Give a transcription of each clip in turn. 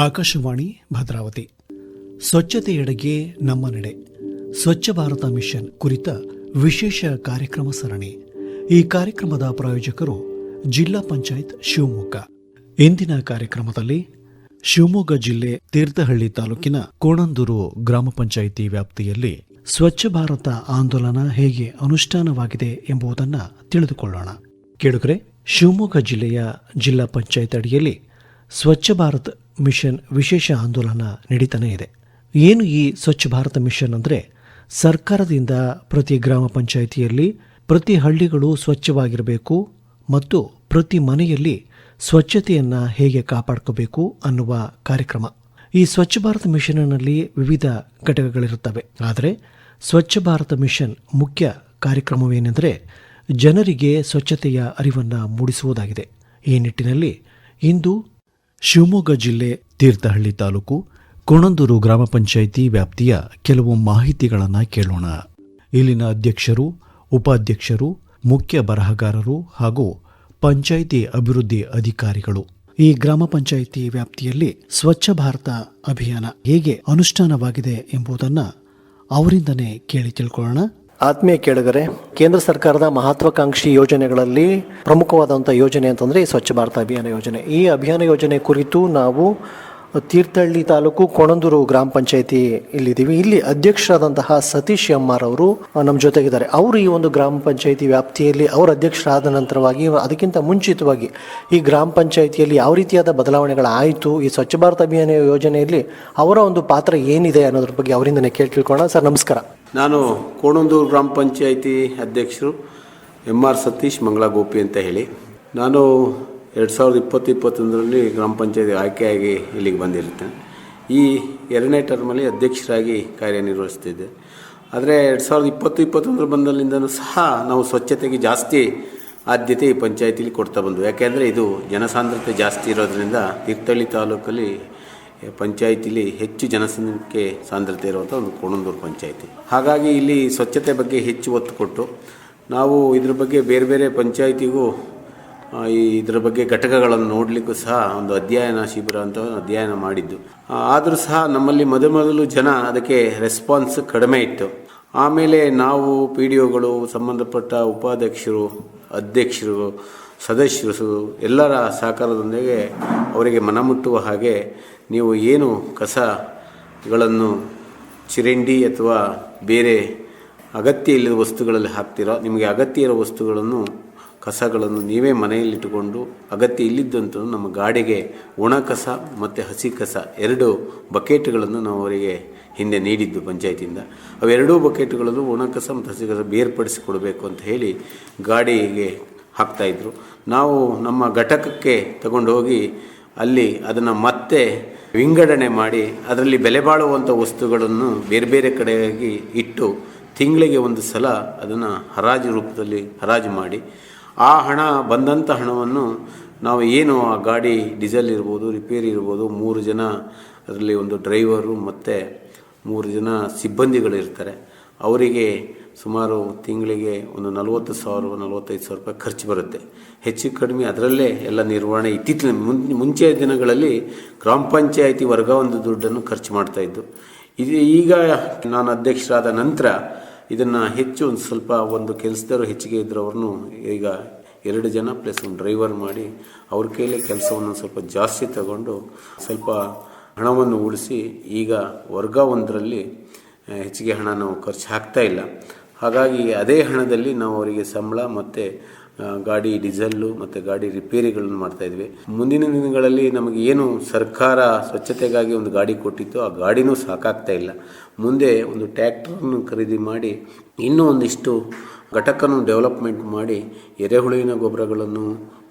ಆಕಾಶವಾಣಿ ಭದ್ರಾವತಿ. ಸ್ವಚ್ಛತೆಯೆಡೆಗೆ ನಮ್ಮ ನಡೆ, ಸ್ವಚ್ಛ ಭಾರತ ಮಿಷನ್ ಕುರಿತ ವಿಶೇಷ ಕಾರ್ಯಕ್ರಮ ಸರಣಿ. ಈ ಕಾರ್ಯಕ್ರಮದ ಪ್ರಾಯೋಜಕರು ಜಿಲ್ಲಾ ಪಂಚಾಯತ್ ಶಿವಮೊಗ್ಗ. ಇಂದಿನ ಕಾರ್ಯಕ್ರಮದಲ್ಲಿ ಶಿವಮೊಗ್ಗ ಜಿಲ್ಲೆ ತೀರ್ಥಹಳ್ಳಿ ತಾಲೂಕಿನ ಕೋಣಂದೂರು ಗ್ರಾಮ ಪಂಚಾಯಿತಿ ವ್ಯಾಪ್ತಿಯಲ್ಲಿ ಸ್ವಚ್ಛ ಭಾರತ ಆಂದೋಲನ ಹೇಗೆ ಅನುಷ್ಠಾನವಾಗಿದೆ ಎಂಬುದನ್ನು ತಿಳಿದುಕೊಳ್ಳೋಣ. ಕೇಳುಗರೆ, ಶಿವಮೊಗ್ಗ ಜಿಲ್ಲೆಯ ಜಿಲ್ಲಾ ಪಂಚಾಯತ್ ಅಡಿಯಲ್ಲಿ ಸ್ವಚ್ಛ ಭಾರತ್ ಮಿಷನ್ ವಿಶೇಷ ಆಂದೋಲನ ನಡೀತಾನೆ ಇದೆ. ಏನು ಈ ಸ್ವಚ್ಛ ಭಾರತ ಮಿಷನ್ ಅಂದರೆ, ಸರ್ಕಾರದಿಂದ ಪ್ರತಿ ಗ್ರಾಮ ಪಂಚಾಯಿತಿಯಲ್ಲಿ ಪ್ರತಿ ಹಳ್ಳಿಗಳು ಸ್ವಚ್ಛವಾಗಿರಬೇಕು ಮತ್ತು ಪ್ರತಿ ಮನೆಯಲ್ಲಿ ಸ್ವಚ್ಛತೆಯನ್ನು ಹೇಗೆ ಕಾಪಾಡ್ಕೋಬೇಕು ಅನ್ನುವ ಕಾರ್ಯಕ್ರಮ. ಈ ಸ್ವಚ್ಛ ಭಾರತ ಮಿಷನ್ನಲ್ಲಿ ವಿವಿಧ ಘಟಕಗಳಿರುತ್ತವೆ. ಆದರೆ ಸ್ವಚ್ಛ ಭಾರತ ಮಿಷನ್ ಮುಖ್ಯ ಕಾರ್ಯಕ್ರಮವೇನೆಂದರೆ ಜನರಿಗೆ ಸ್ವಚ್ಛತೆಯ ಅರಿವನ್ನು ಮೂಡಿಸುವುದಾಗಿದೆ. ಈ ನಿಟ್ಟಿನಲ್ಲಿ ಇಂದು ಶಿವಮೊಗ್ಗ ಜಿಲ್ಲೆ ತೀರ್ಥಹಳ್ಳಿ ತಾಲೂಕು ಕೋಣಂದೂರು ಗ್ರಾಮ ಪಂಚಾಯಿತಿ ವ್ಯಾಪ್ತಿಯ ಕೆಲವು ಮಾಹಿತಿಗಳನ್ನು ಕೇಳೋಣ. ಇಲ್ಲಿನ ಅಧ್ಯಕ್ಷರು, ಉಪಾಧ್ಯಕ್ಷರು, ಮುಖ್ಯ ಬರಹಗಾರರು ಹಾಗೂ ಪಂಚಾಯಿತಿ ಅಭಿವೃದ್ಧಿ ಅಧಿಕಾರಿಗಳು ಈ ಗ್ರಾಮ ಪಂಚಾಯಿತಿ ವ್ಯಾಪ್ತಿಯಲ್ಲಿ ಸ್ವಚ್ಛ ಭಾರತ ಅಭಿಯಾನ ಹೇಗೆ ಅನುಷ್ಠಾನವಾಗಿದೆ ಎಂಬುದನ್ನು ಅವರಿಂದನೇ ಕೇಳಿ ತಿಳ್ಕೊಳ್ಳೋಣ. ಆತ್ಮೀಯ ಕೇಳುಗರೆ, ಕೇಂದ್ರ ಸರ್ಕಾರದ ಮಹತ್ವಾಕಾಂಕ್ಷಿ ಯೋಜನೆಗಳಲ್ಲಿ ಪ್ರಮುಖವಾದಂಥ ಯೋಜನೆ ಅಂತಂದರೆ ಈ ಸ್ವಚ್ಛ ಭಾರತ ಅಭಿಯಾನ ಯೋಜನೆ. ಈ ಅಭಿಯಾನ ಯೋಜನೆ ಕುರಿತು ನಾವು ತೀರ್ಥಹಳ್ಳಿ ತಾಲೂಕು ಕೋಣಂದೂರು ಗ್ರಾಮ ಪಂಚಾಯಿತಿ ಇಲ್ಲಿದ್ದೀವಿ. ಇಲ್ಲಿ ಅಧ್ಯಕ್ಷರಾದಂತಹ ಸತೀಶ್ ಎಂ.ಆರ್. ಅವರು ನಮ್ಮ ಜೊತೆಗಿದ್ದಾರೆ. ಅವರು ಈ ಒಂದು ಗ್ರಾಮ ಪಂಚಾಯಿತಿ ವ್ಯಾಪ್ತಿಯಲ್ಲಿ ಅವರು ಅಧ್ಯಕ್ಷರಾದ ನಂತರವಾಗಿ, ಅದಕ್ಕಿಂತ ಮುಂಚಿತವಾಗಿ ಈ ಗ್ರಾಮ ಪಂಚಾಯಿತಿಯಲ್ಲಿ ಯಾವ ರೀತಿಯಾದ ಬದಲಾವಣೆಗಳಾಯಿತು, ಈ ಸ್ವಚ್ಛ ಭಾರತ ಅಭಿಯಾನ ಯೋಜನೆಯಲ್ಲಿ ಅವರ ಒಂದು ಪಾತ್ರ ಏನಿದೆ ಅನ್ನೋದ್ರ ಬಗ್ಗೆ ಅವರಿಂದನೇ ಕೇಳ್ಕೊಳ್ಳೋಣ. ಸರ್, ನಮಸ್ಕಾರ. ನಾನು ಕೋಣಂದೂರು ಗ್ರಾಮ ಪಂಚಾಯಿತಿ ಅಧ್ಯಕ್ಷರು ಎಂ.ಆರ್. ಸತೀಶ್ ಮಂಗಳಗೋಪಿ ಅಂತ ಹೇಳಿ. ನಾನು 2020-21 ಗ್ರಾಮ ಪಂಚಾಯತಿ ಆಯ್ಕೆಯಾಗಿ ಇಲ್ಲಿಗೆ ಬಂದಿರುತ್ತೇನೆ. ಈ 2ನೇ ಟರ್ಮಲ್ಲಿ ಅಧ್ಯಕ್ಷರಾಗಿ ಕಾರ್ಯನಿರ್ವಹಿಸ್ತಿದ್ದೆ. ಆದರೆ 2020-21 ಬಂದಲ್ಲಿಂದನೂ ಸಹ ನಾವು ಸ್ವಚ್ಛತೆಗೆ ಜಾಸ್ತಿ ಆದ್ಯತೆ ಈ ಪಂಚಾಯತಿಲಿ ಕೊಡ್ತಾ ಬಂದು. ಯಾಕೆಂದರೆ ಇದು ಜನಸಾಂದ್ರತೆ ಜಾಸ್ತಿ ಇರೋದರಿಂದ ತೀರ್ಥಹಳ್ಳಿ ತಾಲೂಕಲ್ಲಿ ಪಂಚಾಯಿತಿಲಿ ಹೆಚ್ಚು ಜನಸಂಖ್ಯೆ ಸಾಂದ್ರತೆ ಇರುವಂಥ ಒಂದು ಕೋಣಂದೂರು ಪಂಚಾಯಿತಿ. ಹಾಗಾಗಿ ಇಲ್ಲಿ ಸ್ವಚ್ಛತೆ ಬಗ್ಗೆ ಹೆಚ್ಚು ಒತ್ತು ಕೊಟ್ಟು ನಾವು ಇದ್ರ ಬಗ್ಗೆ ಬೇರೆ ಬೇರೆ ಪಂಚಾಯಿತಿಗೂ ಇದರ ಬಗ್ಗೆ ಘಟಕಗಳನ್ನು ನೋಡಲಿಕ್ಕೂ ಸಹ ಒಂದು ಅಧ್ಯಯನ ಶಿಬಿರ ಅಂತ ಅಧ್ಯಯನ ಮಾಡಿದ್ದು. ಆದರೂ ಸಹ ನಮ್ಮಲ್ಲಿ ಮೊದಲು ಜನ ಅದಕ್ಕೆ ರೆಸ್ಪಾನ್ಸ್ ಕಡಿಮೆ ಇತ್ತು. ಆಮೇಲೆ ನಾವು PDOಗಳು, ಸಂಬಂಧಪಟ್ಟ ಉಪಾಧ್ಯಕ್ಷರು, ಅಧ್ಯಕ್ಷರು, ಸದಸ್ಯರು ಎಲ್ಲರ ಸಹಕಾರದೊಂದಿಗೆ ಅವರಿಗೆ ಮನಮುಟ್ಟುವ ಹಾಗೆ, ನೀವು ಏನು ಕಸಗಳನ್ನು ಚಿರಂಡಿ ಅಥವಾ ಬೇರೆ ಅಗತ್ಯ ಇಲ್ಲದ ವಸ್ತುಗಳಲ್ಲಿ ಹಾಕ್ತೀರೋ, ನಿಮಗೆ ಅಗತ್ಯ ಇರೋ ವಸ್ತುಗಳನ್ನು ಕಸಗಳನ್ನು ನೀವೇ ಮನೆಯಲ್ಲಿಟ್ಟುಕೊಂಡು ಅಗತ್ಯ ಇಲ್ಲಿದ್ದಂಥ ನಮ್ಮ ಗಾಡಿಗೆ ಒಣ ಕಸ ಮತ್ತು ಹಸಿ ಕಸ 2 ಬಕೆಟ್ಗಳನ್ನು ನಾವು ಅವರಿಗೆ ಹಿಂದೆ ನೀಡಿದ್ದು ಪಂಚಾಯತಿಯಿಂದ. ಅವೆರಡೂ ಬಕೆಟ್ಗಳಲ್ಲೂ ಒಣ ಕಸ ಮತ್ತು ಹಸಿ ಕಸ ಬೇರ್ಪಡಿಸಿ ಕೊಡಬೇಕು ಅಂತ ಹೇಳಿ ಗಾಡಿಗೆ ಹಾಕ್ತಾಯಿದ್ರು. ನಾವು ನಮ್ಮ ಘಟಕಕ್ಕೆ ತಗೊಂಡೋಗಿ ಅಲ್ಲಿ ಅದನ್ನು ಮತ್ತೆ ವಿಂಗಡಣೆ ಮಾಡಿ ಅದರಲ್ಲಿ ಬೆಲೆ ಬಾಳುವಂಥ ವಸ್ತುಗಳನ್ನು ಬೇರೆ ಬೇರೆ ಕಡೆಯಾಗಿ ಇಟ್ಟು ತಿಂಗಳಿಗೆ ಒಂದು ಸಲ ಅದನ್ನು ಹರಾಜು ರೂಪದಲ್ಲಿ ಹರಾಜು ಮಾಡಿ, ಆ ಹಣ ಬಂದಂಥ ಹಣವನ್ನು ನಾವು ಏನು ಆ ಗಾಡಿ ಡೀಸೆಲ್ ಇರ್ಬೋದು, ರಿಪೇರಿ ಇರ್ಬೋದು, 3 ಜನ ಅದರಲ್ಲಿ ಒಂದು ಡ್ರೈವರು ಮತ್ತು 3 ಜನ ಸಿಬ್ಬಂದಿಗಳಿರ್ತಾರೆ. ಅವರಿಗೆ ಸುಮಾರು ತಿಂಗಳಿಗೆ ಒಂದು 40,000-45,000 ರೂಪಾಯಿ ಖರ್ಚು ಬರುತ್ತೆ. ಹೆಚ್ಚು ಕಡಿಮೆ ಅದರಲ್ಲೇ ಎಲ್ಲ ನಿರ್ವಹಣೆ. ಇತ್ತೀಚಿನ ಮುಂಚೆ ದಿನಗಳಲ್ಲಿ ಗ್ರಾಮ ಪಂಚಾಯಿತಿ ವರ್ಗಾವಣೆ ದುಡ್ಡನ್ನು ಖರ್ಚು ಮಾಡ್ತಾಯಿದ್ದು. ಈಗ ನಾನು ಅಧ್ಯಕ್ಷರಾದ ನಂತರ ಇದನ್ನು ಹೆಚ್ಚು ಒಂದು ಸ್ವಲ್ಪ ಒಂದು ಕೆಲಸದವರು ಹೆಚ್ಚಿಗೆ ಇದ್ದರು, ಅವ್ರನ್ನೂ ಈಗ 2 ಜನ ಪ್ಲಸ್ ಒಂದು ಡ್ರೈವರ್ ಮಾಡಿ ಅವ್ರ ಕೈಲೇ ಕೆಲಸವನ್ನು ಸ್ವಲ್ಪ ಜಾಸ್ತಿ ತಗೊಂಡು ಸ್ವಲ್ಪ ಹಣವನ್ನು ಉಳಿಸಿ ಈಗ ವರ್ಗ 1ರಲ್ಲಿ ಹೆಚ್ಚಿಗೆ ಹಣ ನಾವು ಖರ್ಚು ಹಾಕ್ತಾಯಿಲ್ಲ. ಹಾಗಾಗಿ ಅದೇ ಹಣದಲ್ಲಿ ನಾವು ಅವರಿಗೆ ಸಂಬಳ ಮತ್ತು ಗಾಡಿ ಡೀಸೆಲ್ಲು ಮತ್ತು ಗಾಡಿ ರಿಪೇರಿಗಳನ್ನು ಮಾಡ್ತಾಯಿದ್ವಿ. ಮುಂದಿನ ದಿನಗಳಲ್ಲಿ ನಮಗೆ ಏನು ಸರ್ಕಾರ ಸ್ವಚ್ಛತೆಗಾಗಿ ಒಂದು ಗಾಡಿ ಕೊಟ್ಟಿತ್ತು, ಆ ಗಾಡಿನೂ ಸಾಕಾಗ್ತಾ ಇಲ್ಲ. ಮುಂದೆ ಒಂದು ಟ್ರ್ಯಾಕ್ಟರನ್ನು ಖರೀದಿ ಮಾಡಿ ಇನ್ನೂ ಒಂದಿಷ್ಟು ಘಟಕನೂ ಡೆವಲಪ್ಮೆಂಟ್ ಮಾಡಿ ಎರೆಹುಳುವಿನ ಗೊಬ್ಬರಗಳನ್ನು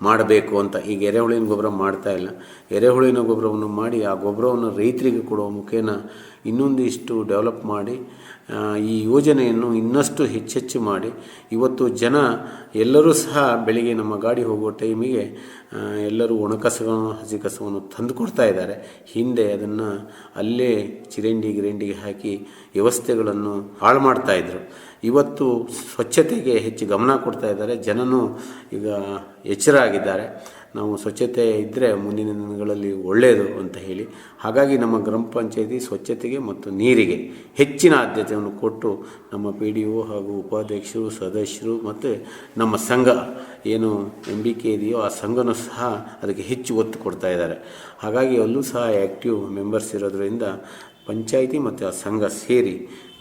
ಮಾಡಬೇಕು ಅಂತ. ಈಗ ಎರೆಹುಳುವಿನ ಗೊಬ್ಬರ ಮಾಡ್ತಾಯಿಲ್ಲ. ಎರೆಹುಳುವಿನ ಗೊಬ್ಬರವನ್ನು ಮಾಡಿ ಆ ಗೊಬ್ಬರವನ್ನು ರೈತರಿಗೆ ಕೊಡುವ ಮುಖೇನ ಇನ್ನೊಂದಿಷ್ಟು ಡೆವಲಪ್ ಮಾಡಿ ಈ ಯೋಜನೆಯನ್ನು ಇನ್ನಷ್ಟು ಹೆಚ್ಚೆಚ್ಚು ಮಾಡಿ ಇವತ್ತು ಜನ ಎಲ್ಲರೂ ಸಹ ಬೆಳಿಗ್ಗೆ ನಮ್ಮ ಗಾಡಿ ಹೋಗುವ ಟೈಮಿಗೆ ಎಲ್ಲರೂ ಒಣ ಕಸವನ್ನು ಹಸಿ ಕಸವನ್ನು ತಂದು ಕೊಡ್ತಾ ಇದ್ದಾರೆ. ಹಿಂದೆ ಅದನ್ನು ಅಲ್ಲೇ ಗಿರಂಡಿಗೆ ಹಾಕಿ ವ್ಯವಸ್ಥೆಗಳನ್ನು ಹಾಳು ಮಾಡ್ತಾಯಿದ್ರು. ಇವತ್ತು ಸ್ವಚ್ಛತೆಗೆ ಹೆಚ್ಚು ಗಮನ ಕೊಡ್ತಾ ಇದ್ದಾರೆ. ಜನನೂ ಈಗ ಎಚ್ಚರ ಆಗಿದ್ದಾರೆ. ನಾವು ಸ್ವಚ್ಛತೆ ಇದ್ದರೆ ಮುಂದಿನ ದಿನಗಳಲ್ಲಿ ಒಳ್ಳೆಯದು ಅಂತ ಹೇಳಿ, ಹಾಗಾಗಿ ನಮ್ಮ ಗ್ರಾಮ ಪಂಚಾಯತಿ ಸ್ವಚ್ಛತೆಗೆ ಮತ್ತು ನೀರಿಗೆ ಹೆಚ್ಚಿನ ಆದ್ಯತೆಯನ್ನು ಕೊಟ್ಟು ನಮ್ಮ PDO ಹಾಗೂ ಉಪಾಧ್ಯಕ್ಷರು, ಸದಸ್ಯರು ಮತ್ತು ನಮ್ಮ ಸಂಘ ಏನು MBK ಇದೆಯೋ ಆ ಸಂಘನೂ ಸಹ ಅದಕ್ಕೆ ಹೆಚ್ಚು ಒತ್ತು ಕೊಡ್ತಾ ಇದ್ದಾರೆ. ಹಾಗಾಗಿ ಅಲ್ಲೂ ಸಹ ಆ್ಯಕ್ಟಿವ್ ಮೆಂಬರ್ಸ್ ಇರೋದರಿಂದ ಪಂಚಾಯಿತಿ ಮತ್ತು ಆ ಸಂಘ ಸೇರಿ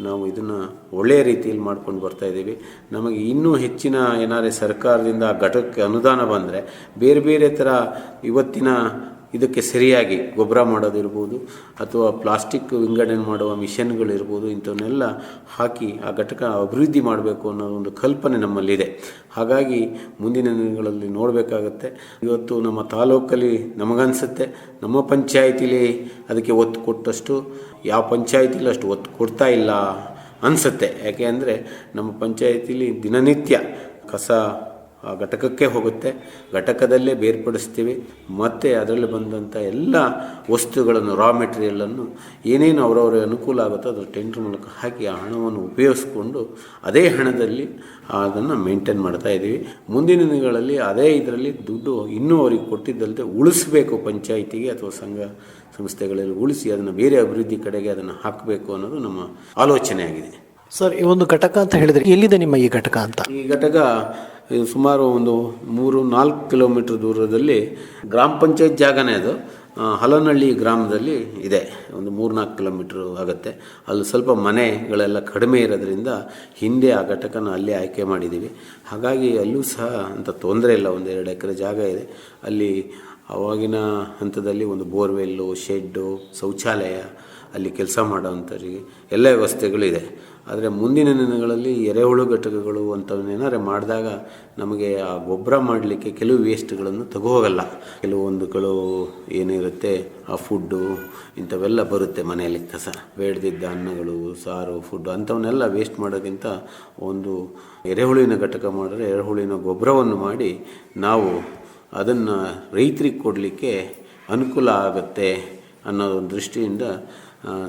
ನಾವು ಇದನ್ನು ಒಳ್ಳೆಯ ರೀತಿಯಲ್ಲಿ ಮಾಡ್ಕೊಂಡು ಬರ್ತಾಯಿದ್ದೀವಿ. ನಮಗೆ ಇನ್ನೂ ಹೆಚ್ಚಿನ ಏನಾರೇ ಸರ್ಕಾರದಿಂದ ಆ ಘಟಕಕ್ಕೆ ಅನುದಾನ ಬಂದರೆ ಬೇರೆ ಬೇರೆ ಥರ ಇವತ್ತಿನ ಇದಕ್ಕೆ ಸರಿಯಾಗಿ ಗೊಬ್ಬರ ಮಾಡೋದಿರ್ಬೋದು ಅಥವಾ ಪ್ಲಾಸ್ಟಿಕ್ ವಿಂಗಡಣೆ ಮಾಡುವ ಮಿಷನ್ಗಳಿರ್ಬೋದು, ಇಂಥವನ್ನೆಲ್ಲ ಹಾಕಿ ಆ ಘಟಕ ಅಭಿವೃದ್ಧಿ ಮಾಡಬೇಕು ಅನ್ನೋ ಒಂದು ಕಲ್ಪನೆ ನಮ್ಮಲ್ಲಿದೆ. ಹಾಗಾಗಿ ಮುಂದಿನ ದಿನಗಳಲ್ಲಿ ನೋಡಬೇಕಾಗತ್ತೆ. ಇವತ್ತು ನಮ್ಮ ತಾಲೂಕಲ್ಲಿ ನಮಗನ್ಸುತ್ತೆ ನಮ್ಮ ಪಂಚಾಯಿತಿಲಿ ಅದಕ್ಕೆ ಒತ್ತು ಕೊಟ್ಟಷ್ಟು ಯಾವ ಪಂಚಾಯಿತಿಲಿ ಅಷ್ಟು ಒತ್ತು ಕೊಡ್ತಾ ಇಲ್ಲ ಅನಿಸುತ್ತೆ. ಯಾಕೆ ಅಂದರೆ ನಮ್ಮ ಪಂಚಾಯಿತಿಲಿ ದಿನನಿತ್ಯ ಕಸ ಆ ಘಟಕಕ್ಕೆ ಹೋಗುತ್ತೆ, ಘಟಕದಲ್ಲೇ ಬೇರ್ಪಡಿಸ್ತೀವಿ, ಮತ್ತು ಅದರಲ್ಲಿ ಬಂದಂಥ ಎಲ್ಲ ವಸ್ತುಗಳನ್ನು ರಾ ಮೆಟೀರಿಯಲನ್ನು ಏನೇನು ಅವರವರಿಗೆ ಅನುಕೂಲ ಆಗುತ್ತೋ ಅದರ ಟೆಂಡರ್ ಮೂಲಕ ಹಾಕಿ ಆ ಹಣವನ್ನು ಉಪಯೋಗಿಸ್ಕೊಂಡು ಅದೇ ಹಣದಲ್ಲಿ ಅದನ್ನು ಮೇಂಟೈನ್ ಮಾಡ್ತಾ ಇದ್ದೀವಿ. ಮುಂದಿನ ದಿನಗಳಲ್ಲಿ ಅದೇ ಇದರಲ್ಲಿ ದುಡ್ಡು ಇನ್ನೂ ಅವ್ರಿಗೆ ಕೊಟ್ಟಿದ್ದಲ್ಲದೆ ಉಳಿಸ್ಬೇಕು, ಪಂಚಾಯಿತಿಗೆ ಅಥವಾ ಸಂಘ ಸಂಸ್ಥೆಗಳಲ್ಲಿ ಉಳಿಸಿ ಅದನ್ನು ಬೇರೆ ಅಭಿವೃದ್ಧಿ ಕಡೆಗೆ ಅದನ್ನು ಹಾಕಬೇಕು ಅನ್ನೋದು ನಮ್ಮ ಆಲೋಚನೆ ಆಗಿದೆ. ಸರ್, ಈ ಒಂದು ಘಟಕ ಅಂತ ಹೇಳಿದರೆ ಎಲ್ಲಿದೆ ನಿಮ್ಮ ಈ ಘಟಕ ಅಂತ? ಈ ಘಟಕ ಸುಮಾರು ಒಂದು 3-4 ಕಿಲೋಮೀಟ್ರ್ ದೂರದಲ್ಲಿ ಗ್ರಾಮ ಪಂಚಾಯತ್ ಜಾಗನೇ ಅದು. ಹಲನಹಳ್ಳಿ ಗ್ರಾಮದಲ್ಲಿ ಇದೆ. ಒಂದು 3-4 ಕಿಲೋಮೀಟ್ರ್ ಆಗುತ್ತೆ. ಅಲ್ಲಿ ಸ್ವಲ್ಪ ಮನೆಗಳೆಲ್ಲ ಕಡಿಮೆ ಇರೋದ್ರಿಂದ ಹಿಂದೆ ಆ ಘಟಕನ ಅಲ್ಲೇ ಆಯ್ಕೆ ಮಾಡಿದ್ದೀವಿ. ಹಾಗಾಗಿ ಅಲ್ಲೂ ಸಹ ಅಂತ ತೊಂದರೆ ಇಲ್ಲ. 1-2 ಎಕರೆ ಜಾಗ ಇದೆ. ಅಲ್ಲಿ ಆವಾಗಿನ ಹಂತದಲ್ಲಿ ಒಂದು ಬೋರ್ವೆಲ್ಲು, ಶೆಡ್ಡು, ಶೌಚಾಲಯ, ಅಲ್ಲಿ ಕೆಲಸ ಮಾಡೋವಂಥವ್ರಿಗೆ ಎಲ್ಲ ವ್ಯವಸ್ಥೆಗಳಿದೆ. ಆದರೆ ಮುಂದಿನ ದಿನಗಳಲ್ಲಿ ಎರೆಹುಳು ಘಟಕಗಳು ಅಂಥವನ್ನೇನಾರು ಮಾಡಿದಾಗ ನಮಗೆ ಆ ಗೊಬ್ಬರ ಮಾಡಲಿಕ್ಕೆ ಕೆಲವು ವೇಸ್ಟ್ಗಳನ್ನು ತಗೋಗಲ್ಲ. ಕೆಲವೊಂದುಗಳು ಏನಿರುತ್ತೆ ಆ ಫುಡ್ಡು ಇಂಥವೆಲ್ಲ ಬರುತ್ತೆ ಮನೆಯಲ್ಲಿ ಕಸ, ಬೇಡದಿದ್ದ ಅನ್ನಗಳು, ಸಾರು, ಫುಡ್ಡು ಅಂಥವನ್ನೆಲ್ಲ ವೇಸ್ಟ್ ಮಾಡೋಕ್ಕಿಂತ ಒಂದು ಎರೆಹುಳಿನ ಘಟಕ ಮಾಡಿದ್ರೆ ಎರೆಹುಳಿನ ಗೊಬ್ಬರವನ್ನು ಮಾಡಿ ನಾವು ಅದನ್ನು ರೈತರಿಗೆ ಕೊಡಲಿಕ್ಕೆ ಅನುಕೂಲ ಆಗುತ್ತೆ ಅನ್ನೋ ಒಂದು ದೃಷ್ಟಿಯಿಂದ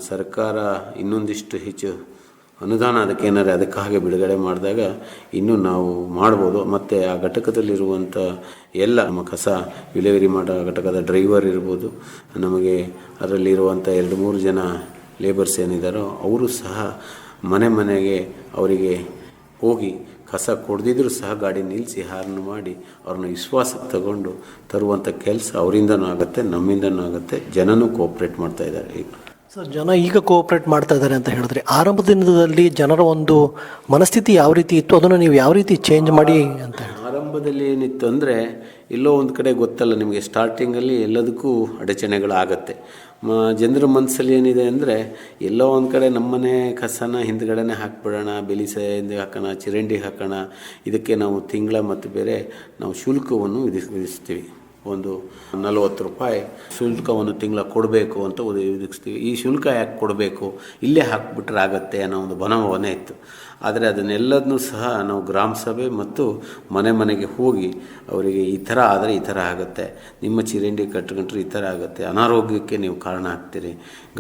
ಸರ್ಕಾರ ಇನ್ನೊಂದಿಷ್ಟು ಹೆಚ್ಚು ಅನುದಾನ ಅದಕ್ಕೇನಾದ್ರೆ ಅದಕ್ಕೆ ಹಾಗೆ ಬಿಡುಗಡೆ ಮಾಡಿದಾಗ ಇನ್ನೂ ನಾವು ಮಾಡ್ಬೋದು. ಮತ್ತು ಆ ಘಟಕದಲ್ಲಿರುವಂಥ ಎಲ್ಲ ನಮ್ಮ ಕಸ ವಿಲೇವಾರಿ ಮಾಡೋ ಘಟಕದ ಡ್ರೈವರ್ ಇರ್ಬೋದು, ನಮಗೆ ಅದರಲ್ಲಿರುವಂಥ 2-3 ಜನ ಲೇಬರ್ಸ್ ಏನಿದ್ದಾರೋ ಅವರು ಸಹ ಮನೆ ಮನೆಗೆ ಅವರಿಗೆ ಹೋಗಿ ಕಸ ಕೊಡದಿದ್ರೂ ಸಹ ಗಾಡಿ ನಿಲ್ಲಿಸಿ ಹಾರ್ನ್ ಮಾಡಿ ಅವ್ರನ್ನ ವಿಶ್ವಾಸಕ್ಕೆ ತಗೊಂಡು ತರುವಂಥ ಕೆಲಸ ಅವರಿಂದನೂ ಆಗುತ್ತೆ, ನಮ್ಮಿಂದನೂ ಆಗುತ್ತೆ. ಜನನೂ ಕೋಆಪ್ರೇಟ್ ಮಾಡ್ತಾ ಇದ್ದಾರೆ. ಈಗ ಸರ್, ಜನ ಈಗ ಕೋಆಪ್ರೇಟ್ ಮಾಡ್ತಾ ಇದ್ದಾರೆ ಅಂತ ಹೇಳಿದ್ರೆ ಆರಂಭದ ದಿನದಲ್ಲಿ ಜನರ ಒಂದು ಮನಸ್ಥಿತಿ ಯಾವ ರೀತಿ ಇತ್ತು, ಅದನ್ನು ನೀವು ಯಾವ ರೀತಿ ಚೇಂಜ್ ಮಾಡಿ ಅಂತ? ಆರಂಭದಲ್ಲಿ ಏನಿತ್ತು ಅಂದರೆ ಎಲ್ಲೋ ಒಂದು ಕಡೆ ಗೊತ್ತಲ್ಲ ನಿಮಗೆ, ಸ್ಟಾರ್ಟಿಂಗಲ್ಲಿ ಎಲ್ಲದಕ್ಕೂ ಅಡಚಣೆಗಳಾಗತ್ತೆ. ಜನರ ಮನಸ್ಸಲ್ಲಿ ಏನಿದೆ ಅಂದರೆ ಎಲ್ಲೋ ಒಂದು ಕಡೆ ನಮ್ಮನೆ ಕಸನ ಹಿಂದ್ಗಡೆನೇ ಹಾಕ್ಬಿಡೋಣ, ಬೆಲಿಸೆ ಹಿಂದೆ ಹಾಕೋಣ, ಚರಂಡಿ ಹಾಕೋಣ, ಇದಕ್ಕೆ ನಾವು ತಿಂಗಳ ಮತ್ತು ಬೇರೆ ನಾವು ಶುಲ್ಕವನ್ನು ವಿಧಿಸ್ತೀವಿ. ಒಂದು 40 ರೂಪಾಯಿ ಶುಲ್ಕವನ್ನು ತಿಂಗಳ ಕೊಡಬೇಕು ಅಂತ ವಿಧಿಸ್ತೀವಿ. ಈ ಶುಲ್ಕ ಯಾಕೆ ಕೊಡಬೇಕು, ಇಲ್ಲೇ ಹಾಕಿಬಿಟ್ರೆ ಆಗತ್ತೆ ಅನ್ನೋ ಒಂದು ಮನೋಭಾವನೆ ಇತ್ತು. ಆದರೆ ಅದನ್ನೆಲ್ಲದನ್ನೂ ಸಹ ನಾವು ಗ್ರಾಮ ಸಭೆ ಮತ್ತು ಮನೆ ಮನೆಗೆ ಹೋಗಿ ಅವರಿಗೆ ಈ ಥರ ಆದರೆ ಈ ಥರ ಆಗುತ್ತೆ, ನಿಮ್ಮ ಚರಂಡಿ ಕಟ್ಕೊಂಡ್ರೆ ಈ ಥರ ಆಗುತ್ತೆ, ಅನಾರೋಗ್ಯಕ್ಕೆ ನೀವು ಕಾರಣ ಆಗ್ತೀರಿ,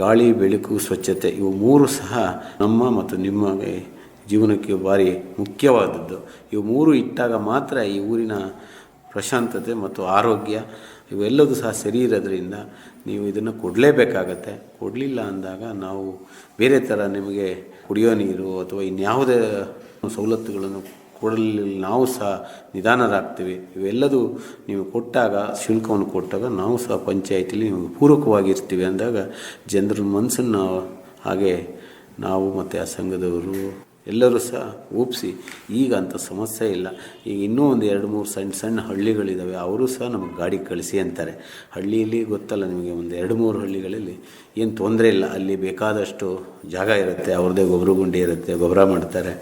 ಗಾಳಿ ಬೆಳಕು ಸ್ವಚ್ಛತೆ ಇವು 3 ಸಹ ನಮ್ಮ ಮತ್ತು ನಿಮಗೆ ಜೀವನಕ್ಕೆ ಭಾರಿ ಮುಖ್ಯವಾದದ್ದು. ಇವು 3 ಇಟ್ಟಾಗ ಮಾತ್ರ ಈ ಊರಿನ ಪ್ರಶಾಂತತೆ ಮತ್ತು ಆರೋಗ್ಯ ಇವೆಲ್ಲದೂ ಸಹ ಸರಿ ಇರೋದ್ರಿಂದ ನೀವು ಇದನ್ನು ಕೊಡಲೇಬೇಕಾಗತ್ತೆ. ಕೊಡಲಿಲ್ಲ ಅಂದಾಗ ನಾವು ಬೇರೆ ಥರ ನಿಮಗೆ ಕುಡಿಯೋ ನೀರು ಅಥವಾ ಇನ್ಯಾವುದೇ ಸವಲತ್ತುಗಳನ್ನು ಕೊಡಲಿಲ್ಲ ನಾವು ಸಹ ನಿಧಾನರಾಗ್ತೀವಿ. ಇವೆಲ್ಲದೂ ನೀವು ಕೊಟ್ಟಾಗ, ಶುಲ್ಕವನ್ನು ಕೊಟ್ಟಾಗ ನಾವು ಸಹ ಪಂಚಾಯಿತಿಲಿ ನಿಮಗೆ ಪೂರಕವಾಗಿರ್ತೀವಿ ಅಂದಾಗ ಜನರ ಮನಸ್ಸನ್ನು ಹಾಗೆ ನಾವು ಮತ್ತು ಆ ಸಂಘದವರು ಎಲ್ಲರೂ ಸಹ ಒಪ್ಪಿಸಿ ಈಗ ಅಂಥ ಸಮಸ್ಯೆ ಇಲ್ಲ. ಈಗ ಇನ್ನೂ ಒಂದು 2-3 ಸಣ್ಣ ಹಳ್ಳಿಗಳಿದ್ದಾವೆ, ಅವರು ಸಹ ನಮಗೆ ಗಾಡಿ ಕಳಿಸಿ ಅಂತಾರೆ. ಹಳ್ಳಿಯಲ್ಲಿ ಗೊತ್ತಲ್ಲ ನಿಮಗೆ, ಒಂದು 2-3 ಹಳ್ಳಿಗಳಲ್ಲಿ ಏನು ತೊಂದರೆ ಇಲ್ಲ, ಅಲ್ಲಿ ಬೇಕಾದಷ್ಟು ಜಾಗ ಇರುತ್ತೆ, ಅವ್ರದ್ದೇ ಗೊಬ್ಬರ ಗುಂಡಿ ಇರುತ್ತೆ, ಗೊಬ್ಬರ ಮಾಡ್ತಾರೆ.